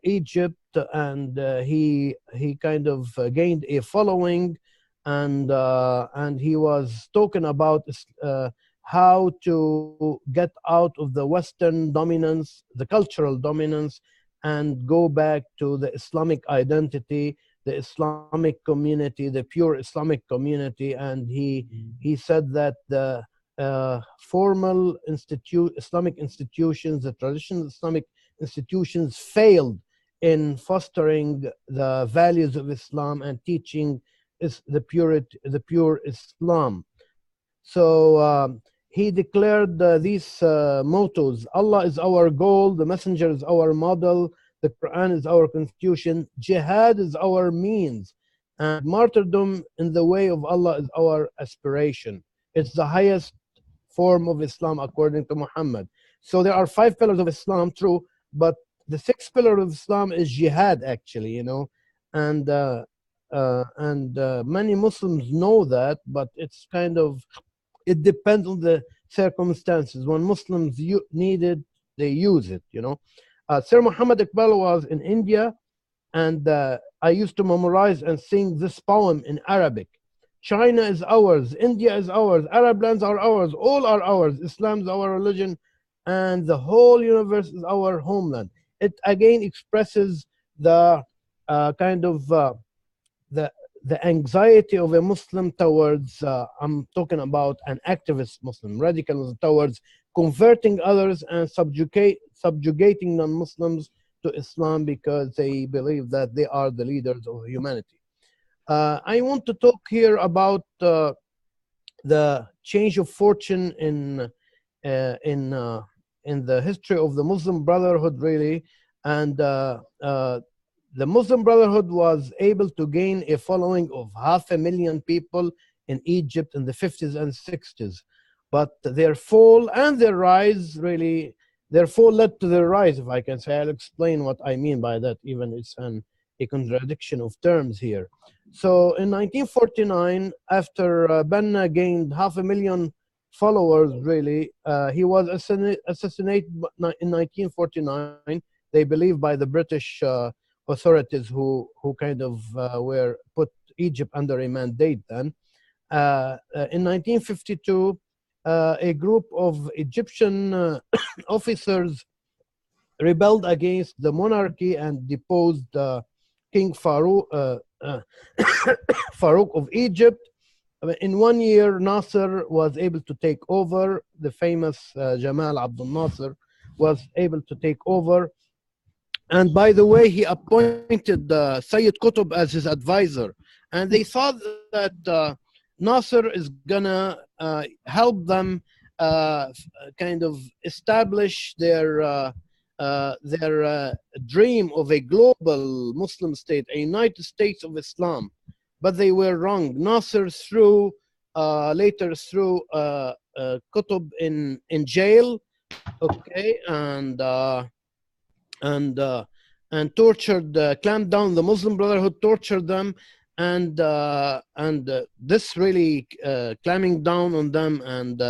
Egypt, and he kind of gained a following, and he was talking about how to get out of the Western dominance, the cultural dominance, and go back to the Islamic identity, the Islamic community, the pure Islamic community. And he said that the formal Islamic institutions, the traditional Islamic institutions, failed in fostering the values of Islam and teaching the pure Islam. So he declared these mottos: Allah is our goal, the Messenger is our model, the Quran is our constitution, Jihad is our means, And martyrdom in the way of Allah is our aspiration. It's the highest form of Islam according to Muhammad. So there are 5 pillars of Islam, true, but the 6th pillar of Islam is jihad, actually, you know, and many Muslims know that, but it's kind of, it depends on the circumstances. When Muslims need it, they use it, you know. Sir Muhammad Iqbal was in India, and I used to memorize and sing this poem in Arabic. China is ours, India is ours, Arab lands are ours, all are ours, Islam is our religion, and the whole universe is our homeland. It again expresses the kind of the anxiety of a Muslim towards, I'm talking about an activist Muslim, radical Muslim, towards converting others and subjugating non-Muslims to Islam because they believe that they are the leaders of humanity. I want to talk here about the change of fortune in the history of the Muslim Brotherhood, really, and the Muslim Brotherhood was able to gain a following of 500,000 people in Egypt in the 50s and 60s. But their fall and their rise, really, their fall led to their rise, if I can say. I'll explain what I mean by that, even it's a contradiction of terms here. So in 1949, after Banna gained 500,000 followers, really, he was assassinated in 1949, they believe, by the British authorities who kind of were put Egypt under a mandate then. In 1952, a group of Egyptian officers rebelled against the monarchy and deposed King Farouk of Egypt. In 1 year, Nasser was able to take over. The famous Jamal Abdel Nasser was able to take over. And by the way, he appointed Sayyid Qutb as his advisor. And they thought that Nasser is gonna help them kind of establish their dream of a global Muslim state, a United States of Islam. But they were wrong. Nasser later threw Qutb in jail, okay, and tortured, clamped down. The Muslim Brotherhood tortured them, and this really clamping down on them and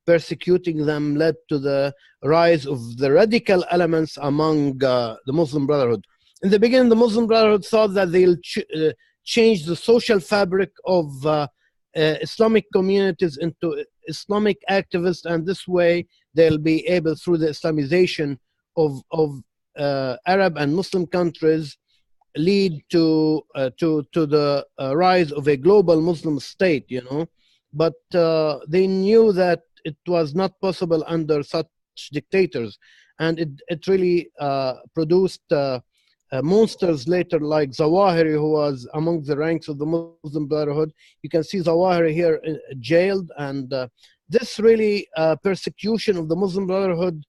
persecuting them led to the rise of the radical elements among the Muslim Brotherhood. In the beginning, the Muslim Brotherhood thought that they'll change the social fabric of Islamic communities into Islamic activists, and this way they'll be able, through the Islamization of Arab and Muslim countries, lead to the rise of a global Muslim state, you know. But they knew that it was not possible under such dictators, and it really produced monsters later, like Zawahiri, who was among the ranks of the Muslim Brotherhood. You can see Zawahiri here jailed, and this really persecution of the Muslim Brotherhood,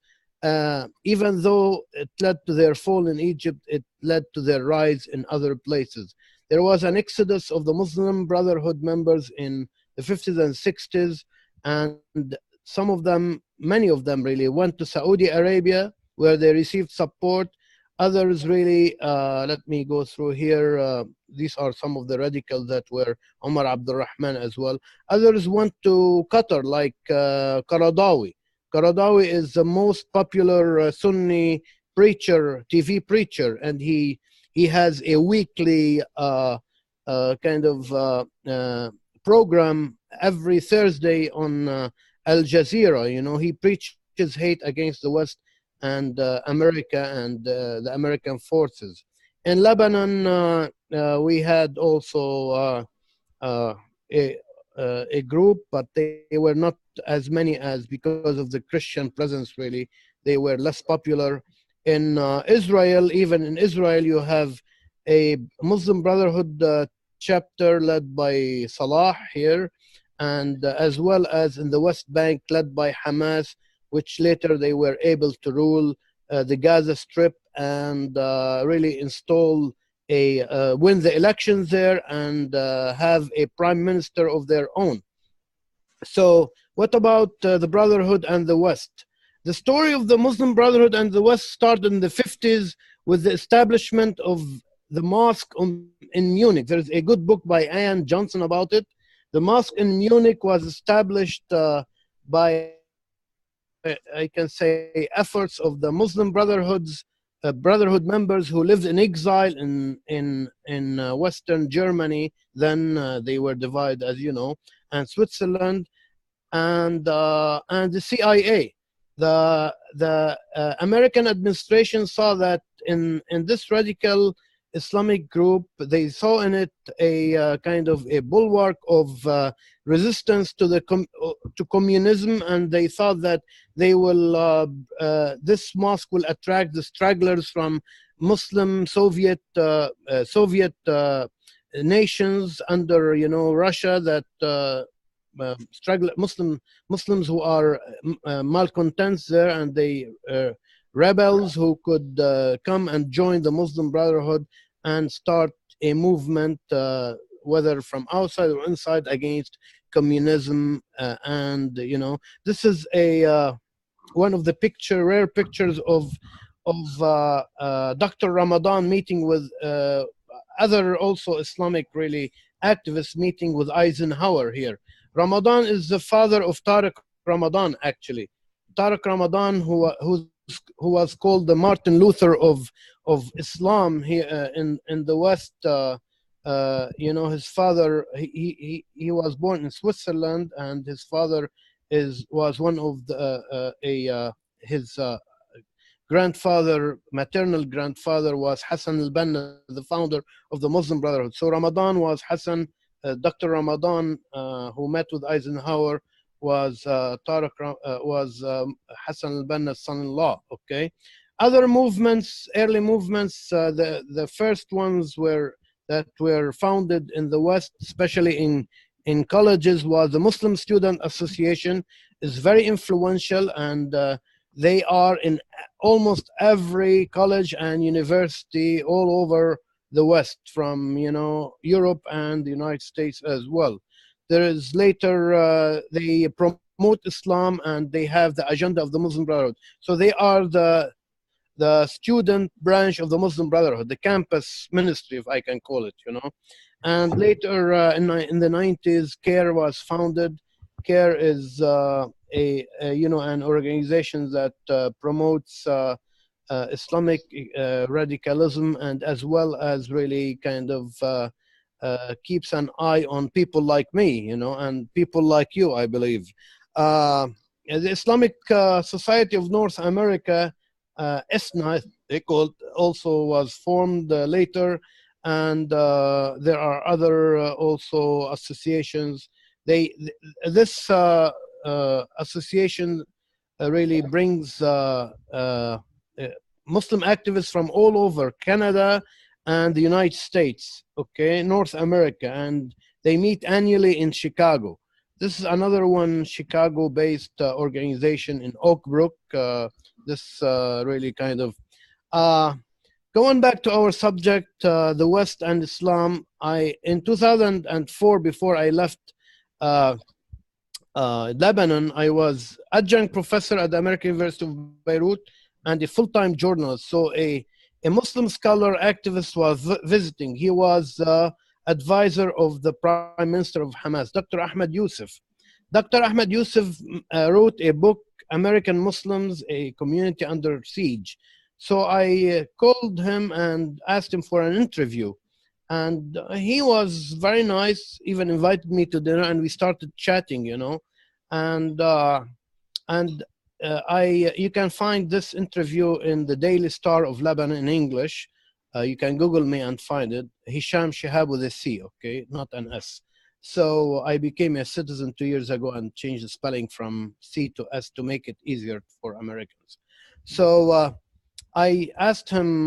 even though it led to their fall in Egypt, it led to their rise in other places. There was an exodus of the Muslim Brotherhood members in the 50s and 60s, and some of them, many of them really, went to Saudi Arabia, where they received support. Others really, let me go through here. These are some of the radicals that were Omar Abdul Rahman as well. Others went to Qatar, like Qaradawi. Qaradawi is the most popular Sunni preacher, TV preacher, and he has a weekly kind of program every Thursday on Al Jazeera. You know, he preaches hate against the West and America and the American forces. In Lebanon, we had also a group, but they were not as many as, because of the Christian presence, really, they were less popular. In Israel, even in Israel, you have a Muslim Brotherhood chapter led by Salah here, and as well as in the West Bank led by Hamas, which later they were able to rule the Gaza Strip and really install win the elections there and have a prime minister of their own. So what about the Brotherhood and the West? The story of the Muslim Brotherhood and the West started in the 50s with the establishment of the mosque in Munich. There's a good book by Ian Johnson about it. The mosque in Munich was established by, I can say, efforts of the Muslim Brotherhood members who lived in exile in Western Germany. Then they were divided, as you know, and Switzerland, and the CIA. The American administration saw that in this radical Islamic group, they saw in it a kind of a bulwark of resistance to communism, and they thought that they will this mosque will attract the stragglers from Muslim Soviet nations under, you know, Russia, that Muslims who are malcontents there, and they rebels who could come and join the Muslim Brotherhood and start a movement, whether from outside or inside, against communism. And you know, this is a one of the rare pictures of Dr. Ramadan meeting with other also Islamic really activists, meeting with Eisenhower here. Ramadan is the father of Tariq Ramadan, actually. Tariq Ramadan, who was called the Martin Luther of Islam here in the West. You know, his father, he was born in Switzerland, and his father was one of his grandfather, maternal grandfather, was Hassan al-Banna, the founder of the Muslim Brotherhood. So Ramadan was Hassan. Dr. Ramadan, who met with Eisenhower, was Hassan al-Banna's son-in-law. Okay, other movements, early movements, the first ones that were founded in the West, especially in colleges, was the Muslim Student Association. Is very influential, and they are in almost every college and university all over the West, from, you know, Europe and the United States as well. There is later they promote Islam, and they have the agenda of the Muslim Brotherhood. So they are the student branch of the Muslim Brotherhood, the campus ministry, if I can call it, you know. And later in the 90s, CARE was founded. CARE is you know, an organization that promotes Islamic radicalism, and as well as really kind of keeps an eye on people like me, you know, and people like you, I believe. The Islamic Society of North America, ISNA, they called, also was formed later, and there are other also associations. This association really brings Muslim activists from all over Canada and the United States, okay, North America, and they meet annually in Chicago. This is another one, Chicago-based organization in Oak Brook. This really kind of going back to our subject, the West and Islam. In 2004, before I left Lebanon, I was adjunct professor at the American University of Beirut and a full-time journalist. So a Muslim scholar activist was visiting. He was advisor of the Prime Minister of Hamas, Dr. Ahmed Youssef. Dr. Ahmed Youssef wrote a book, American Muslims, A Community Under Siege. So I called him and asked him for an interview. And he was very nice, even invited me to dinner, and we started chatting, you know. And you can find this interview in the Daily Star of Lebanon in English. You can Google me and find it. Hicham Chehab with a C, okay, not an S. So I became a citizen 2 years ago and changed the spelling from C to S to make it easier for Americans. So I asked him,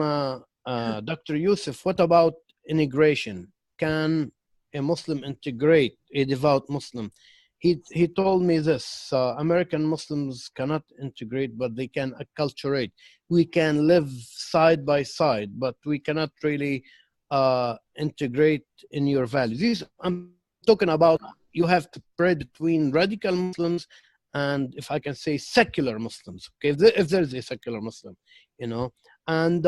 Dr. Youssef, what about integration? Can a Muslim integrate a devout Muslim? He told me this, American Muslims cannot integrate, but they can acculturate. We can live side by side, but we cannot really integrate in your values. These I'm talking about. You have to pray between radical Muslims and, if I can say, secular Muslims. Okay, if there's a secular Muslim, and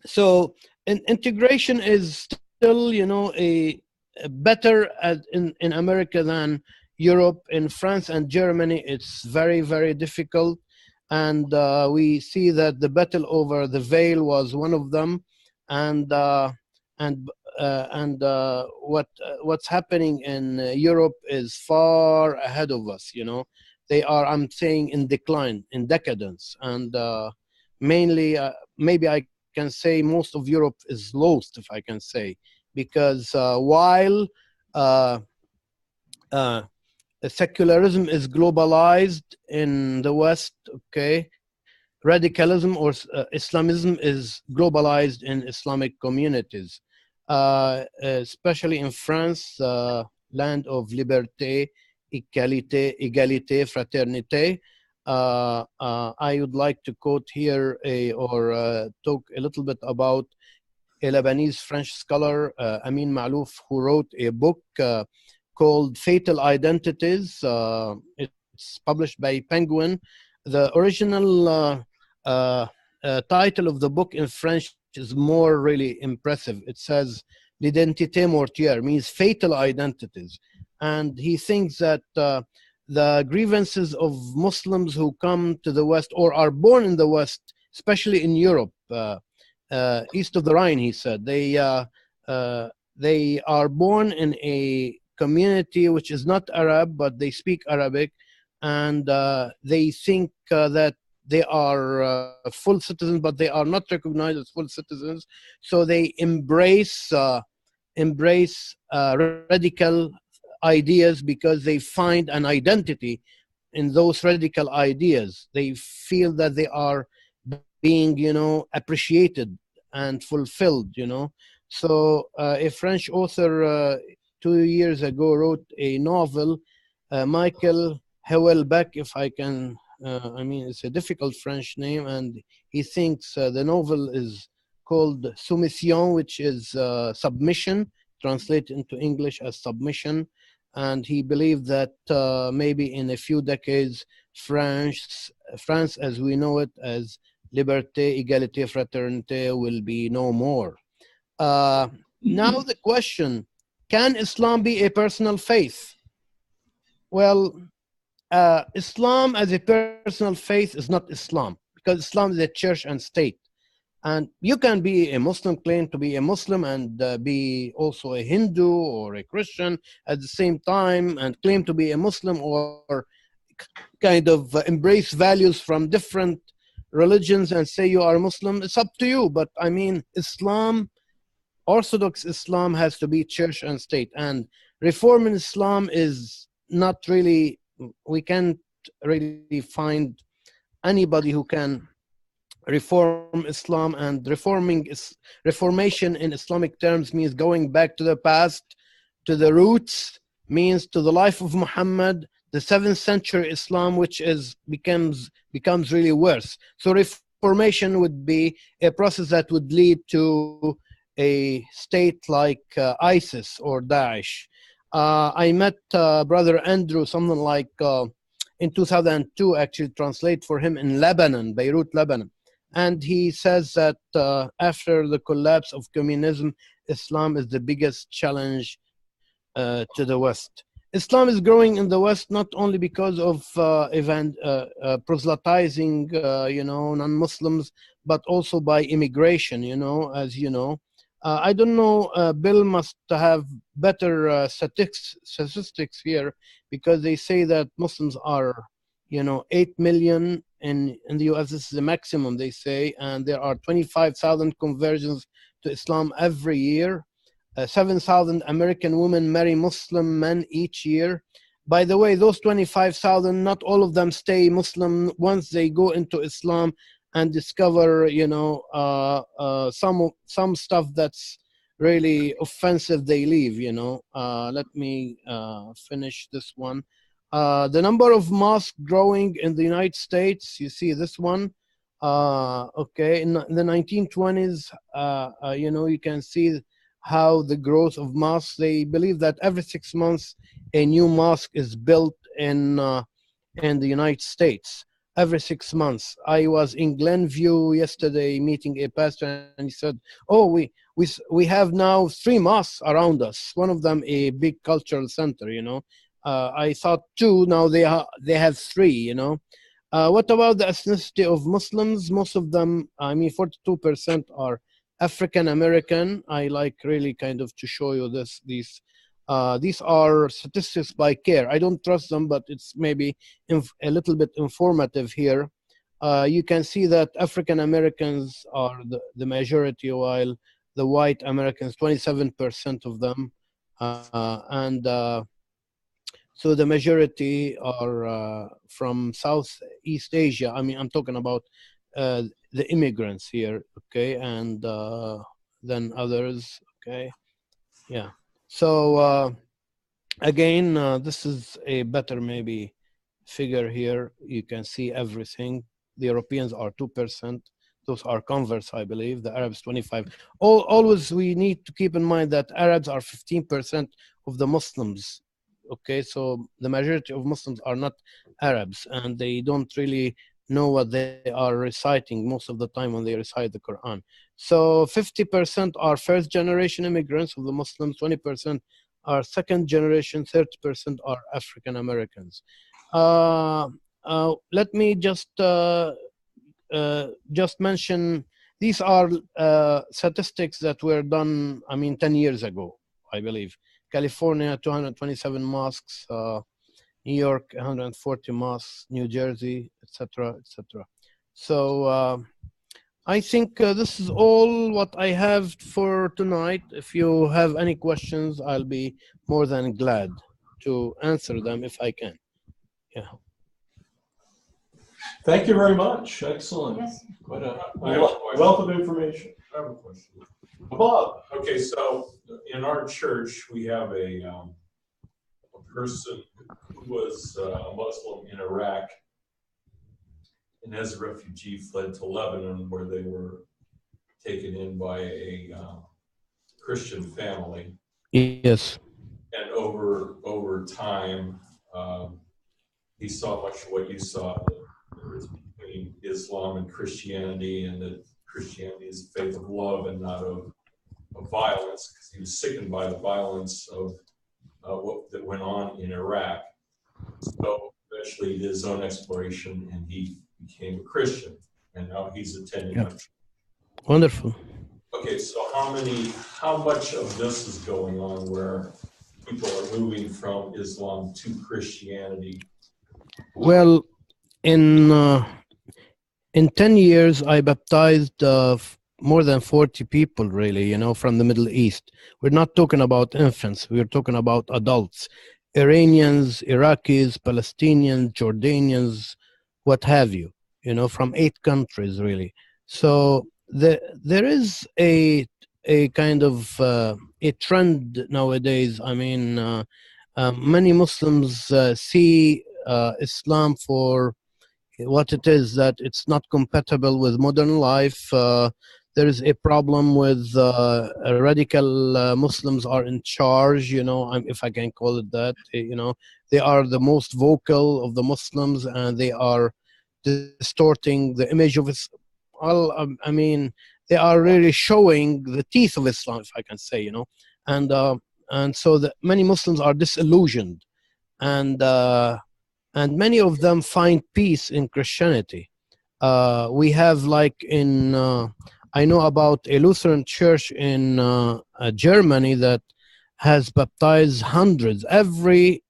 so integration is still, a better in America than Europe. In France and Germany, it's very, very difficult. And we see that the battle over the veil was one of them. And what's happening in Europe is far ahead of us. They are, I'm saying, in decline, in decadence, and mainly, maybe I can say most of Europe is lost, if I can say, because while secularism is globalized in the West, okay, radicalism or Islamism is globalized in Islamic communities, especially in France, land of liberté, égalité, fraternité. I would like to quote here talk a little bit about a Lebanese French scholar, Amin Malouf, who wrote a book called Fatal Identities. It's published by Penguin. The original title of the book in French is more really impressive. It says L'identité mortière, means fatal identities. And he thinks that the grievances of Muslims who come to the West or are born in the West, especially in Europe, east of the Rhine, he said, they are born in a community which is not Arab, but they speak Arabic, and they think that they are full citizens, but they are not recognized as full citizens. So they embrace radical ideas because they find an identity in those radical ideas. They feel that they are being, appreciated and fulfilled, So a French author 2 years ago wrote a novel, Michael Hewelbeck, if I can, it's a difficult French name, and he thinks the novel is called Soumission, which is submission, translated into English as submission. And he believed that maybe in a few decades, France as we know it, as liberté, égalité, fraternité, will be no more. Now the question, can Islam be a personal faith? Well, Islam as a personal faith is not Islam, because Islam is a church and state. And you can be a Muslim, claim to be a Muslim, and be also a Hindu or a Christian at the same time, and claim to be a Muslim, or kind of embrace values from different religions and say you are a Muslim. It's up to you. But I mean, Islam, Orthodox Islam, has to be church and state. And reform in Islam is not really, we can't really find anybody who can reform Islam. And reformation in Islamic terms means going back to the past, to the roots, means to the life of Muhammad, the 7th century Islam, which becomes really worse. So reformation would be a process that would lead to a state like ISIS or Daesh. I met Brother Andrew, something like in 2002, actually translate for him in Lebanon, Beirut, Lebanon. And he says that after the collapse of communism, Islam is the biggest challenge to the West. Islam is growing in the West not only because of proselytizing, non-Muslims, but also by immigration, as you know. I don't know, Bill must have better statistics here, because they say that Muslims are, 8 million in the US. This is the maximum, they say, and there are 25,000 conversions to Islam every year. 7,000 American women marry Muslim men each year. By the way, those 25,000, not all of them stay Muslim. Once they go into Islam and discover, some stuff that's really offensive, they leave, Let me finish this one. The number of mosques growing in the United States, you see this one, Okay, in the 1920s, you know, you can see how the growth of mosques. They believe that every 6 months a new mosque is built in the United States. Every 6 months. I was in Glenview yesterday meeting a pastor, and he said, "Oh, we have now 3 mosques around us. One of them a big cultural center. You know, I thought 2. Now they have 3. You know." What about the ethnicity of Muslims? Most of them, I mean, 42% are African American. I like really kind of to show you these are statistics by CARE. I don't trust them, but it's maybe a little bit informative here. You can see that African Americans are the majority, while the white Americans, 27% of them, and so the majority are from Southeast Asia. I mean, I'm talking about the immigrants here, okay, and then others, okay, yeah. So again, this is a better maybe figure here. You can see everything. The Europeans are 2%. Those are converts, I believe. The Arabs 25. Always we need to keep in mind that Arabs are 15% of the Muslims. Okay, so the majority of Muslims are not Arabs, and they don't really know what they are reciting most of the time when they recite the Quran. So 50% are first generation immigrants of the Muslims, 20% are second generation, 30% are African Americans. Let me just mention, these are statistics that were done, I mean, 10 years ago, I believe. California, 227 mosques, New York, 140 mosques, New Jersey, etc., etc. So I think this is all what I have for tonight. If you have any questions, I'll be more than glad to answer them if I can. Yeah. Thank you very much. Excellent. Yes. Quite a I have a question. wealth of information. I have a question. Bob. Okay, so in our church, we have a person who was a Muslim in Iraq, and as a refugee fled to Lebanon, where they were taken in by a Christian family. Yes. And over time, he saw much of what you saw, the difference between Islam and Christianity, and that Christianity is a faith of love and not of violence, because he was sickened by the violence of what that went on in Iraq. So eventually he did his own exploration, and he became a Christian, and now he's attending. Yeah. Wonderful. Okay, so how much of this is going on where people are moving from Islam to Christianity? Well, in 10 years, I baptized more than 40 people, really, you know, from the Middle East. We're not talking about infants. We're talking about adults, Iranians, Iraqis, Palestinians, Jordanians, what have you, you know, from 8 countries, really. So there is a kind of a trend nowadays. I mean, many Muslims see Islam for what it is, that it's not compatible with modern life. There is a problem with radical Muslims are in charge, you know, if I can call it that. You know, they are the most vocal of the Muslims, and they are distorting the image of Islam. Well, I mean, they are really showing the teeth of Islam, if I can say, you know, and so many Muslims are disillusioned, and many of them find peace in Christianity. We have, like, in I know about a Lutheran church in Germany that has baptized hundreds. Every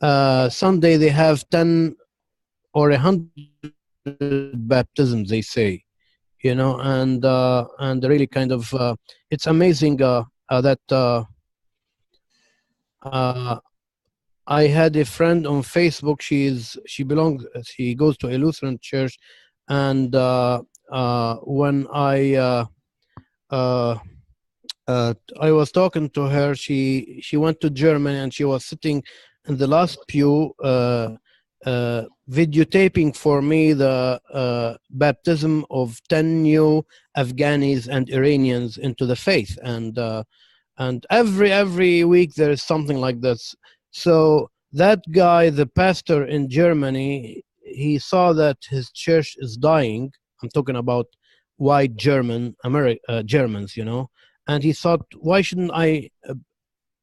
Sunday they have 10 or 100 baptisms, they say, you know, and really kind of it's amazing that I had a friend on Facebook. She goes to a Lutheran church, and when I was talking to her, she went to Germany, and she was sitting in the last pew videotaping for me the baptism of 10 new Afghanis and Iranians into the faith, and every week there is something like this. So that guy, the pastor in Germany, he saw that his church is dying. I'm talking about white Germans, you know, and he thought, why shouldn't I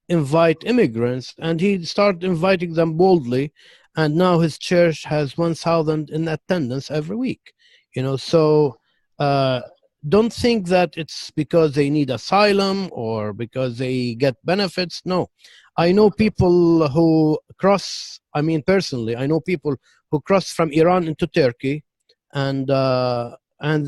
invite immigrants? And he started inviting them boldly, and now his church has 1,000 in attendance every week, you know. So don't think that it's because they need asylum or because they get benefits. No, I know people who cross, I mean personally, I know people who cross from Iran into Turkey, and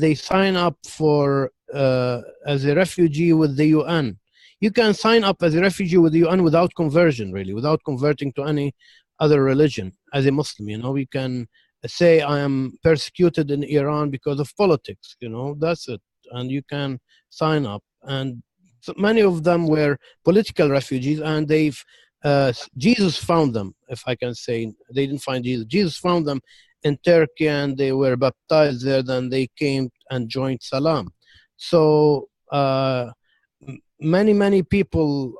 they sign up for as a refugee with the UN. You can sign up as a refugee with the UN without conversion, really, without converting to any other religion. As a Muslim, you know, you can say, I am persecuted in Iran because of politics, you know, that's it. And you can sign up. And so many of them were political refugees, and Jesus found them, if I can say. They didn't find Jesus. Jesus found them in Turkey, and they were baptized there. Then they came and joined Salam. So many people,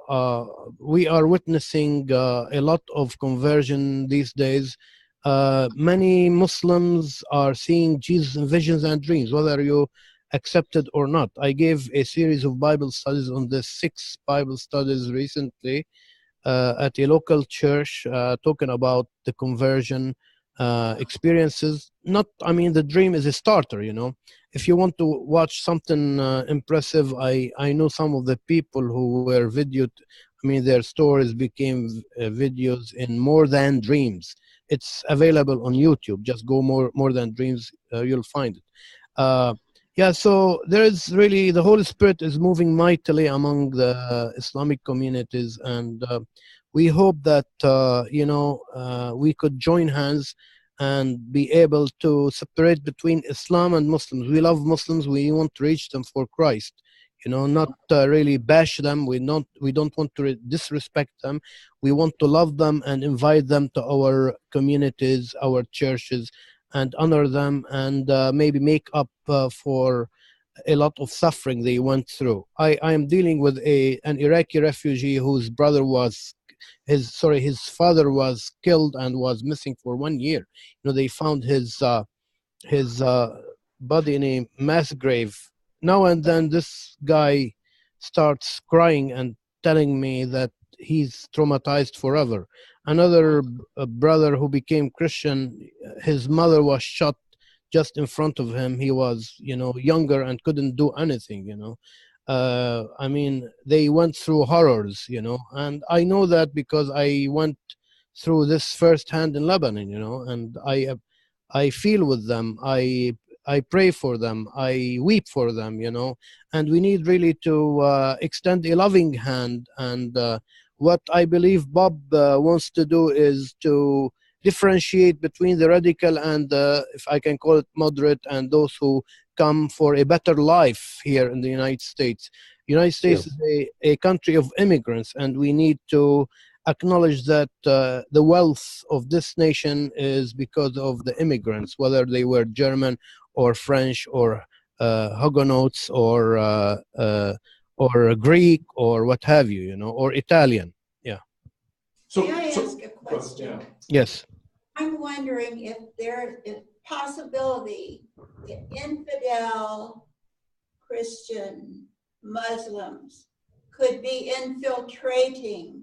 we are witnessing a lot of conversion these days. Many Muslims are seeing Jesus in visions and dreams, whether you accept it or not. I gave a series of Bible studies on the 6 Bible studies recently at a local church, talking about the conversion experiences. Not, I mean, the dream is a starter, you know. If you want to watch something impressive, I know some of the people who were videoed. I mean, their stories became videos in More Than Dreams. It's available on YouTube. Just go More Than Dreams, you'll find it. Yeah, so there is really, the Holy Spirit is moving mightily among the Islamic communities, and we hope that, you know, we could join hands and be able to separate between Islam and Muslims. We love Muslims. We want to reach them for Christ, you know, not really bash them. We don't want to disrespect them. We want to love them and invite them to our communities, our churches, and honor them, and maybe make up for a lot of suffering they went through. I am dealing with an Iraqi refugee whose brother was, his father was killed and was missing for 1 year. You know, they found his body in a mass grave. Now and then this guy starts crying and telling me that he's traumatized forever. Another brother who became Christian, his mother was shot just in front of him. He was, you know, younger and couldn't do anything, you know. I mean, they went through horrors, you know, and I know that because I went through this firsthand in Lebanon, you know, and I feel with them. I pray for them. I weep for them, you know, and we need really to extend a loving hand. And what I believe Bob wants to do is to differentiate between the radical and, if I can call it moderate, and those who come for a better life here in the United States. United States is a country of immigrants, and we need to acknowledge that the wealth of this nation is because of the immigrants, whether they were German or French or Huguenots or Greek or what have you, you know, or Italian. Yeah. So, May I so ask a question? Yes. I'm wondering if there is possibility that infidel Christian Muslims could be infiltrating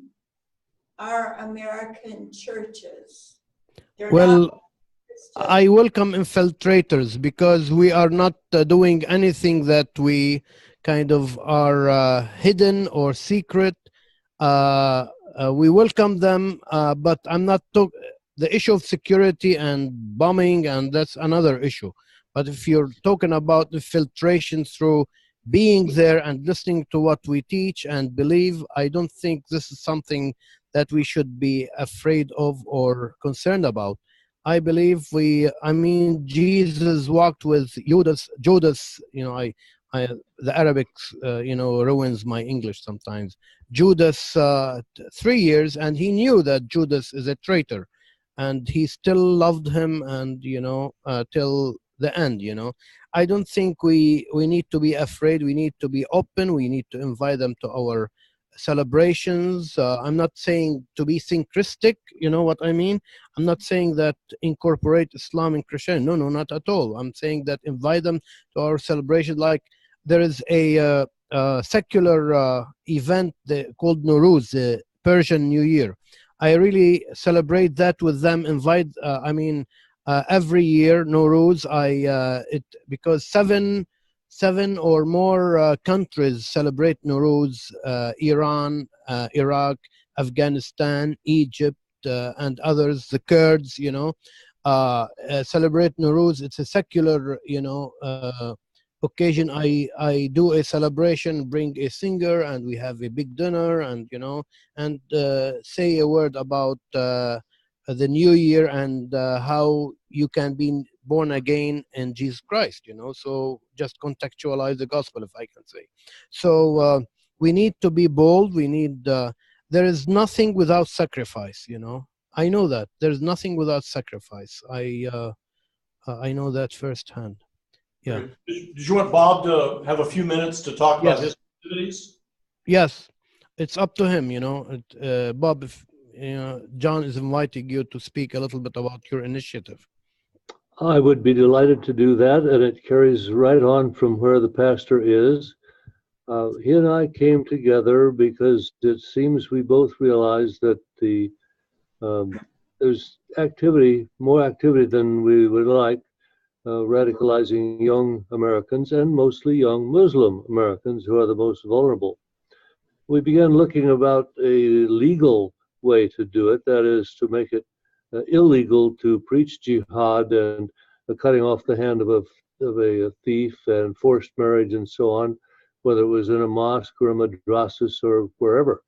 our American churches. They're Well, not Christian. I welcome infiltrators because we are not doing anything that we kind of are hidden or secret. We welcome them, but I'm not the issue of security and bombing, and that's another issue. But if you're talking about the filtration through being there and listening to what we teach and believe, I don't think this is something that we should be afraid of or concerned about. I believe I mean, Jesus walked with Judas, you know, the Arabic, you know, ruins my English sometimes. Judas 3 years, and he knew that Judas is a traitor. and he still loved him, and till the end. I don't think we need to be afraid. We need to be open. We need to invite them to our celebrations. I'm not saying to be syncretic, you know what I mean? I'm not saying that incorporate Islam and Christianity. No, no, not at all. I'm saying that invite them to our celebration. Like there is a secular event called Nowruz, the Persian New Year. I really celebrate that with them. Invite, every year Nowruz, because seven or more countries celebrate Nowruz: Iran, Iraq, Afghanistan, Egypt, and others. The Kurds, celebrate Nowruz. It's a secular, occasion. I do a celebration, bring a singer, and we have a big dinner, and say a word about the new year, and how you can be born again in Jesus Christ, so just contextualize the gospel, if I can say. So we need to be bold. We need, there is nothing without sacrifice, I know that there's nothing without sacrifice. I know that firsthand. Yeah. Did you want Bob to have a few minutes to talk about Yes. his activities? Yes, it's up to him, Bob, if John is inviting you to speak a little bit about your initiative. I would be delighted to do that, and it carries right on from where the pastor is. He and I came together because it seems we both realized that there's more activity than we would like, radicalizing young Americans, and mostly young Muslim Americans, who are the most vulnerable. We began looking about a legal way to do it, that is, to make it illegal to preach jihad and cutting off the hand of a thief and forced marriage and so on, whether it was in a mosque or a madrasas or wherever.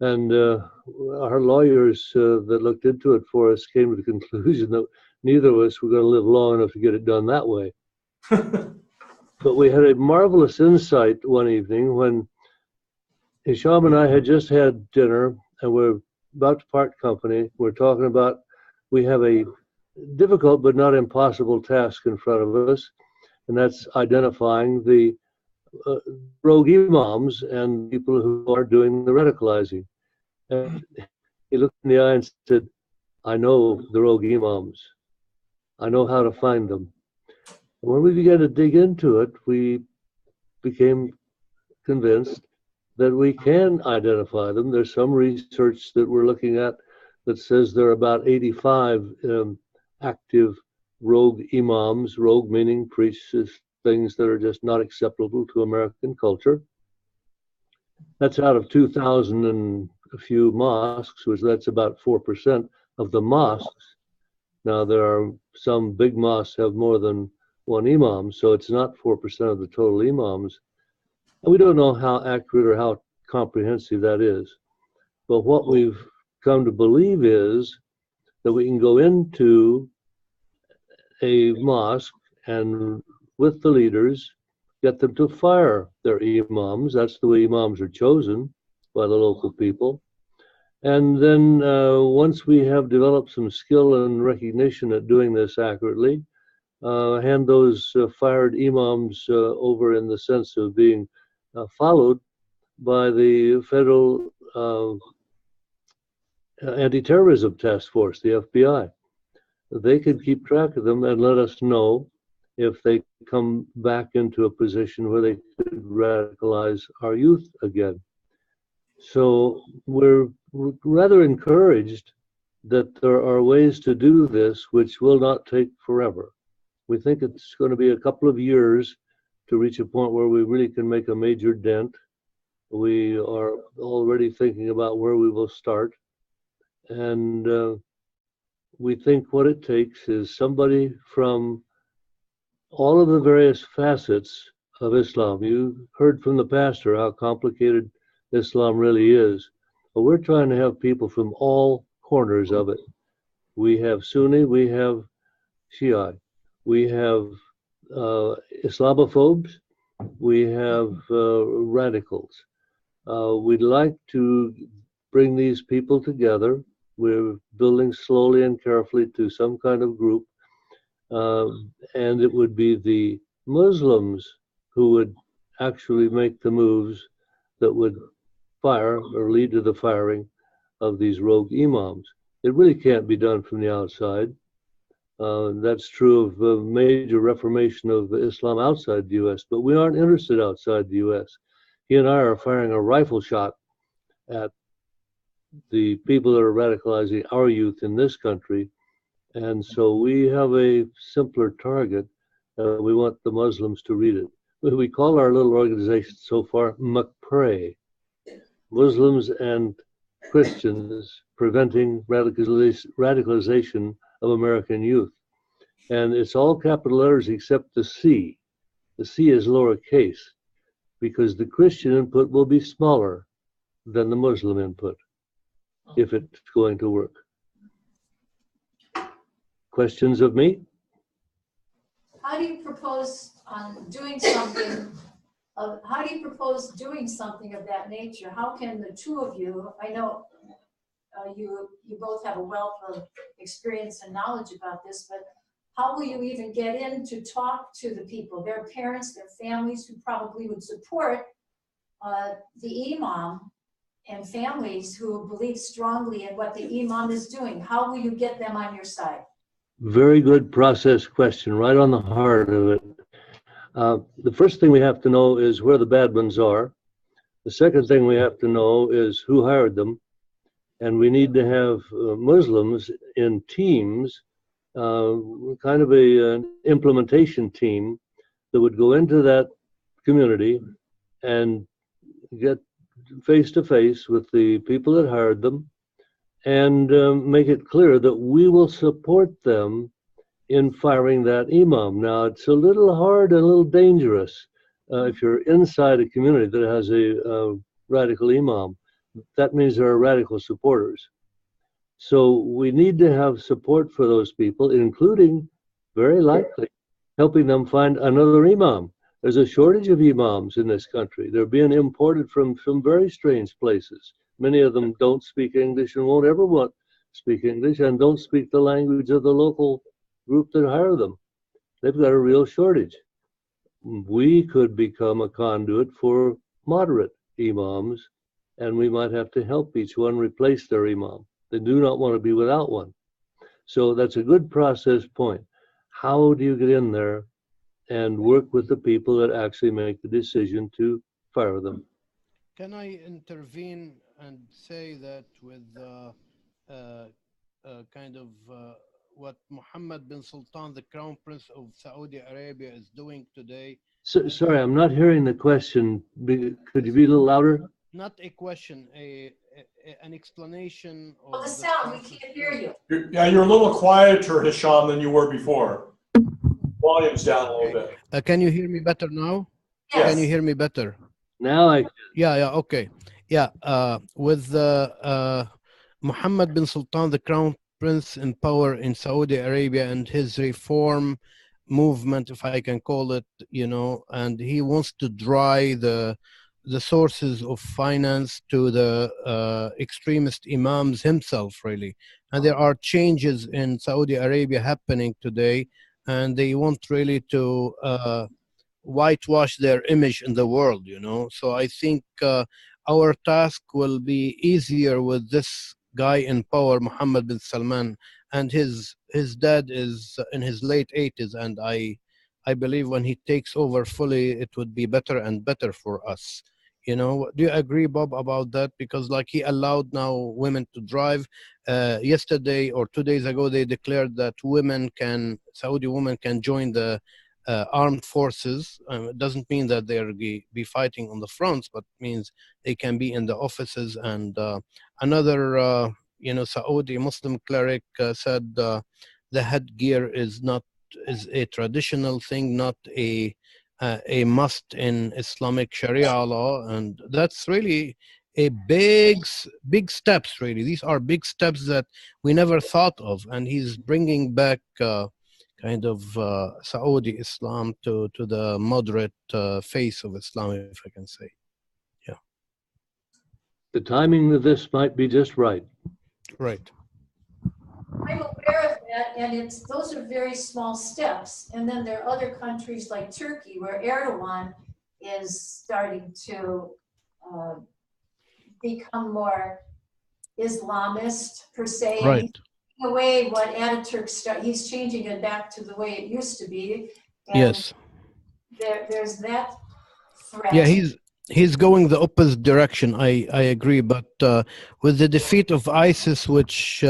And our lawyers that looked into it for us came to the conclusion that neither of us were going to live long enough to get it done that way. But we had a marvelous insight one evening when Hicham and I had just had dinner, and we're about to part company. We're talking about, we have a difficult but not impossible task in front of us, and that's identifying the rogue imams and people who are doing the radicalizing. And he looked in the eye and said, I know the rogue imams. I know how to find them. And when we began to dig into it, we became convinced that we can identify them. There's some research that we're looking at that says there are about 85 active rogue imams, rogue meaning preaches things that are just not acceptable to American culture. That's out of 2,000 and a few mosques, which that's about 4% of the mosques. Now there are some big mosques have more than one imam, so it's not 4% of the total imams. And we don't know how accurate or how comprehensive that is. But what we've come to believe is that we can go into a mosque and with the leaders, get them to fire their imams. That's the way imams are chosen by the local people. And then once we have developed some skill and recognition at doing this accurately, hand those fired imams over in the sense of being followed by the Federal Anti-Terrorism Task Force, the FBI. They could keep track of them and let us know if they come back into a position where they could radicalize our youth again. So we're rather encouraged that there are ways to do this which will not take forever. We think it's going to be a couple of years to reach a point where we really can make a major dent. We are already thinking about where we will start. And we think what it takes is somebody from all of the various facets of Islam. You heard from the pastor how complicated Islam really is. But we're trying to have people from all corners of it. We have Sunni, we have Shia, we have Islamophobes, we have radicals. We'd like to bring these people together, We're building slowly and carefully to some kind of group, and it would be the Muslims who would actually make the moves that would fire or lead to the firing of these rogue imams. It really can't be done from the outside. That's true of the major reformation of Islam outside the U.S., but we aren't interested outside the U.S. He and I are firing a rifle shot at the people that are radicalizing our youth in this country, and so we have a simpler target. We want the Muslims to read it. We call our little organization so far McPray, Muslims and Christians Preventing Radicalization of American Youth. And it's all capital letters except the C. The C is lowercase because the Christian input will be smaller than the Muslim input if it's going to work. Questions of me? How do you propose doing something? How do you propose doing something of that nature? How can the two of you? I know you both have a wealth of experience and knowledge about this, but how will you even get in to talk to the people, their parents, their families, who probably would support the imam, and families who believe strongly in what the imam is doing? How will you get them on your side? Very good process question, right on the heart of it. The first thing we have to know is where the bad ones are. The second thing we have to know is who hired them. And we need to have Muslims in teams, kind of an implementation team that would go into that community and get face to face with the people that hired them and make it clear that we will support them in firing that imam. Now, it's a little hard and a little dangerous if you're inside a community that has a radical imam. That means there are radical supporters. So we need to have support for those people, including, very likely, helping them find another imam. There's a shortage of imams in this country. They're being imported from some very strange places. Many of them don't speak English and won't ever want to speak English and don't speak the language of the local group that hire them. They've got a real shortage. We could become a conduit for moderate imams, and we might have to help each one replace their imam. They do not want to be without one. So that's a good process point. How do you get in there and work with the people that actually make the decision to fire them? Can I intervene and say that with kind of what Mohammed bin Sultan, the Crown Prince of Saudi Arabia, is doing today? Sorry, I'm not hearing the question. Could you be a little louder? Not a question, an explanation. Well, the sound, we can't hear you. You're a little quieter, Hicham, than you were before. Volume's down a little bit. Can you hear me better now? Yes. Can you hear me better? Now I. Yeah, okay. Yeah, with Mohammed bin Sultan, the Crown Prince in power in Saudi Arabia, and his reform movement, if I can call it, and he wants to dry the sources of finance to the extremist imams himself, really. And there are changes in Saudi Arabia happening today, and they want really to whitewash their image in the world, So I think our task will be easier with this guy in power, Mohammed bin Salman, and his dad is in his late 80s, and I believe when he takes over fully, it would be better and better for us. Do you agree, Bob, about that? Because like he allowed now women to drive. Yesterday or 2 days ago, they declared that Saudi women can join the armed forces. It doesn't mean that they'll be fighting on the fronts, but means they can be in the offices. And another, Saudi Muslim cleric said the headgear is a traditional thing, not a must in Islamic Sharia law, and that's really a big steps. Really, these are big steps that we never thought of, and he's bringing back kind of Saudi Islam to the moderate face of Islam, if I can say. Yeah. The timing of this might be just right. Right. And it's, those are very small steps. And then there are other countries like Turkey where Erdogan is starting to become more Islamist per se. Right. And in a way, what Ataturk started, he's changing it back to the way it used to be. And Yes. there's that threat. Yeah, he's going the opposite direction. I agree, but with the defeat of ISIS, which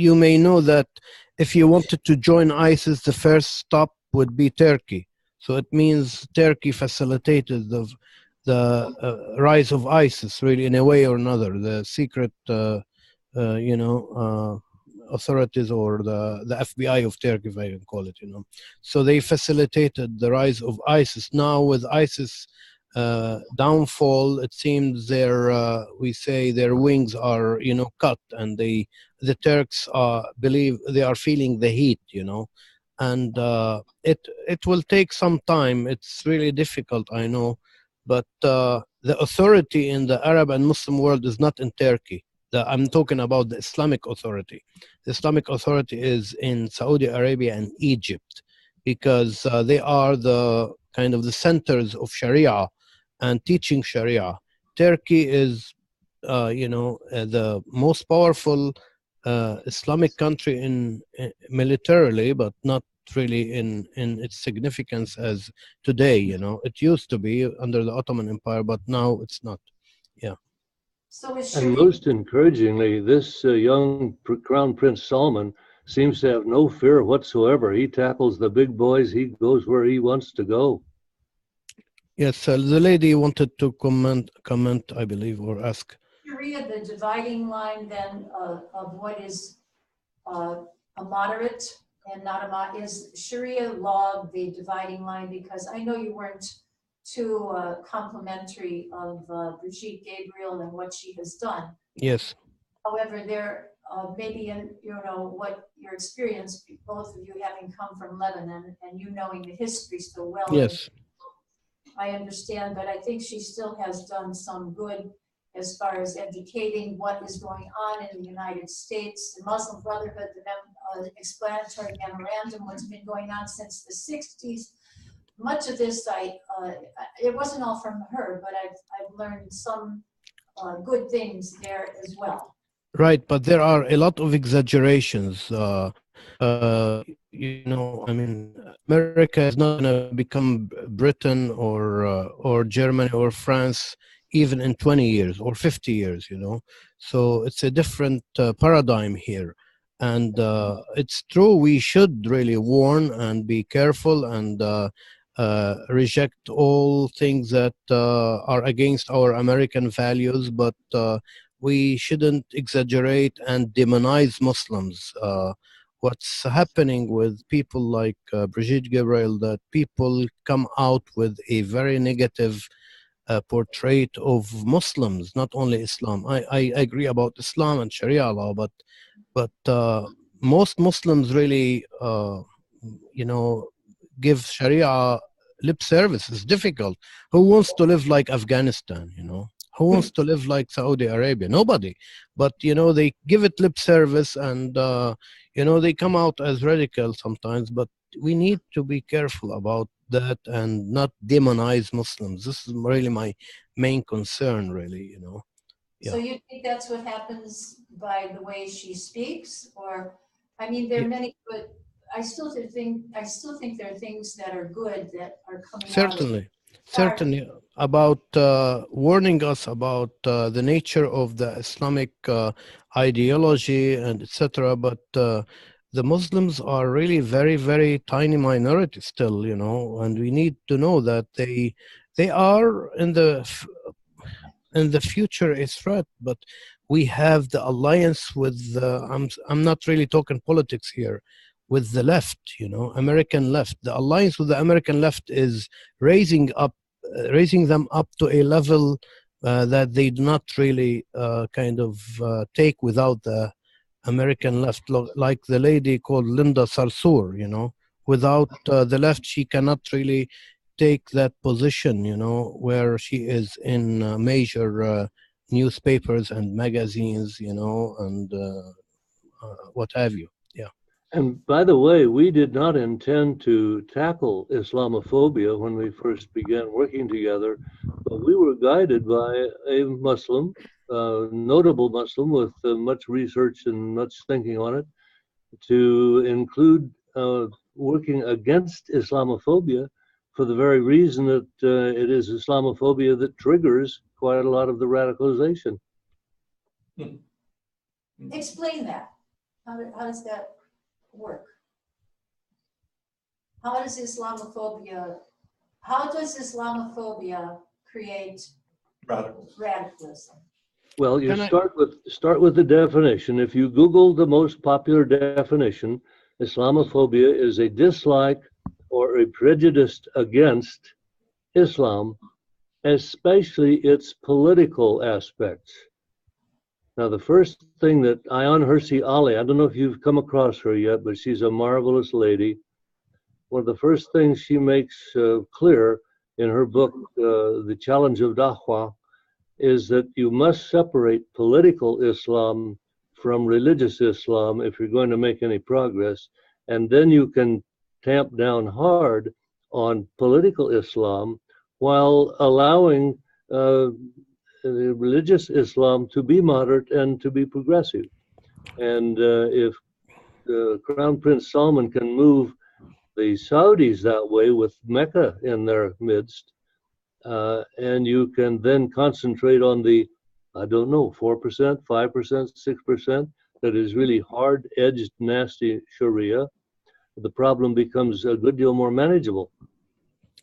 you may know that if you wanted to join ISIS, the first stop would be Turkey. So it means Turkey facilitated the rise of ISIS, really, in a way or another. The secret, authorities, or the FBI of Turkey, if I can call it, So they facilitated the rise of ISIS. Now with ISIS downfall, it seems we say their wings are, cut, and the Turks believe they are feeling the heat, and it will take some time. It's really difficult, I know, but the authority in the Arab and Muslim world is not in Turkey. I'm talking about the Islamic Authority. The Islamic Authority is in Saudi Arabia and Egypt, because they are the kind of the centers of Sharia and teaching Sharia. Turkey is, the most powerful Islamic country militarily, but not really in its significance as today. It used to be under the Ottoman Empire, but now it's not. Yeah. So is And Sharia, most encouragingly, this young Crown Prince Salman seems to have no fear whatsoever. He tackles the big boys. He goes where he wants to go. Yes, the lady wanted to comment, I believe, or ask. Sharia the dividing line then of what is a moderate and not is Sharia law the dividing line? Because I know you weren't too complimentary of Brigitte Gabriel and what she has done. Yes. However, there maybe in what your experience, both of you having come from Lebanon and you knowing the history so well. Yes. I understand, but I think she still has done some good as far as educating what is going on in the United States. The Muslim Brotherhood, the explanatory memorandum, what's been going on since the 60s. Much of this, it wasn't all from her, but I've learned some good things there as well. Right, but there are a lot of exaggerations. America is not going to become Britain or Germany or France even in 20 years or 50 years, So it's a different paradigm here. And it's true, we should really warn and be careful and reject all things that are against our American values, but we shouldn't exaggerate and demonize Muslims. What's happening with people like Brigitte Gabriel, that people come out with a very negative portrait of Muslims, not only Islam. I agree about Islam and Sharia law, but most Muslims really, give Sharia lip service. It's difficult. Who wants to live like Afghanistan, Who wants to live like Saudi Arabia? Nobody. But, they give it lip service and, they come out as radical sometimes, but we need to be careful about that and not demonize Muslims. This is really my main concern, really, Yeah. So you think that's what happens by the way she speaks? Or, I mean, there are many, but I still think there are things that are good that are coming out. Certainly, about warning us about the nature of the Islamic ideology and etc. But the Muslims are really very, very tiny minority still, and we need to know that they are in the future a threat. But we have the alliance with I'm not really talking politics here, with the left, American left. The alliance with the American left is raising them up to a level that they do not really take without the American left. Like the lady called Linda Sarsour, without the left, she cannot really take that position, where she is in major newspapers and magazines, and what have you. And by the way, we did not intend to tackle Islamophobia when we first began working together, but we were guided by a Muslim, notable Muslim with much research and much thinking on it, to include working against Islamophobia for the very reason that it is Islamophobia that triggers quite a lot of the radicalization. Explain that. How does that work? How does Islamophobia create radicalism? Well, you start with the definition. If you Google the most popular definition, Islamophobia is a dislike or a prejudice against Islam, especially its political aspects. Now, the first thing that Ayaan Hirsi Ali, I don't know if you've come across her yet, but she's a marvelous lady. One of the first things she makes clear in her book, The Challenge of Dawah, is that you must separate political Islam from religious Islam if you're going to make any progress, and then you can tamp down hard on political Islam while allowing religious Islam to be moderate and to be progressive. And if Crown Prince Salman can move the Saudis that way with Mecca in their midst, and you can then concentrate on the, I don't know, 4%, 5%, 6% that is really hard-edged, nasty Sharia, the problem becomes a good deal more manageable.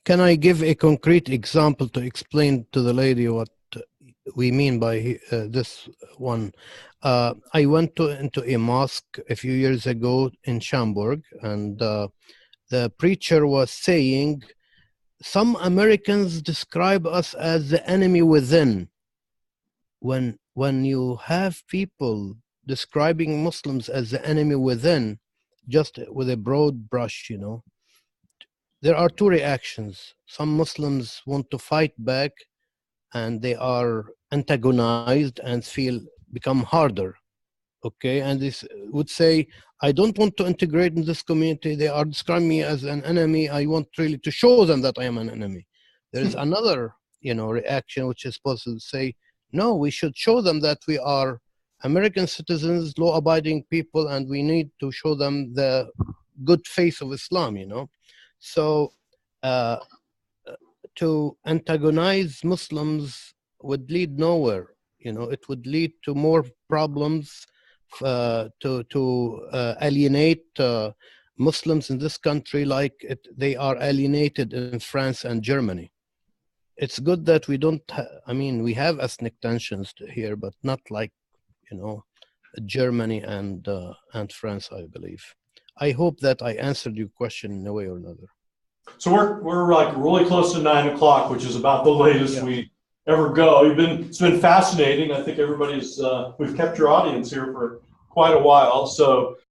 Can I give a concrete example to explain to the lady what we mean by this one? I went into a mosque a few years ago in Schaumburg, and the preacher was saying, some Americans describe us as the enemy within. When you have people describing Muslims as the enemy within, just with a broad brush, you know, there are two reactions. Some Muslims want to fight back, and they are antagonized and become harder. Okay, and this would say, I don't want to integrate in this community. They are describing me as an enemy. I want really to show them that I am an enemy. There is another, reaction which is supposed to say, no, we should show them that we are American citizens, law-abiding people, and we need to show them the good face of Islam, So to antagonize Muslims would lead nowhere. It would lead to more problems, to alienate Muslims in this country like they are alienated in France and Germany. It's good that we don't, we have ethnic tensions here, but not like, Germany and France, I believe. I hope that I answered your question in a way or another. So we're like really close to 9 o'clock, which is about the latest we ever go. It's been fascinating. I think everybody's, we've kept your audience here for quite a while. So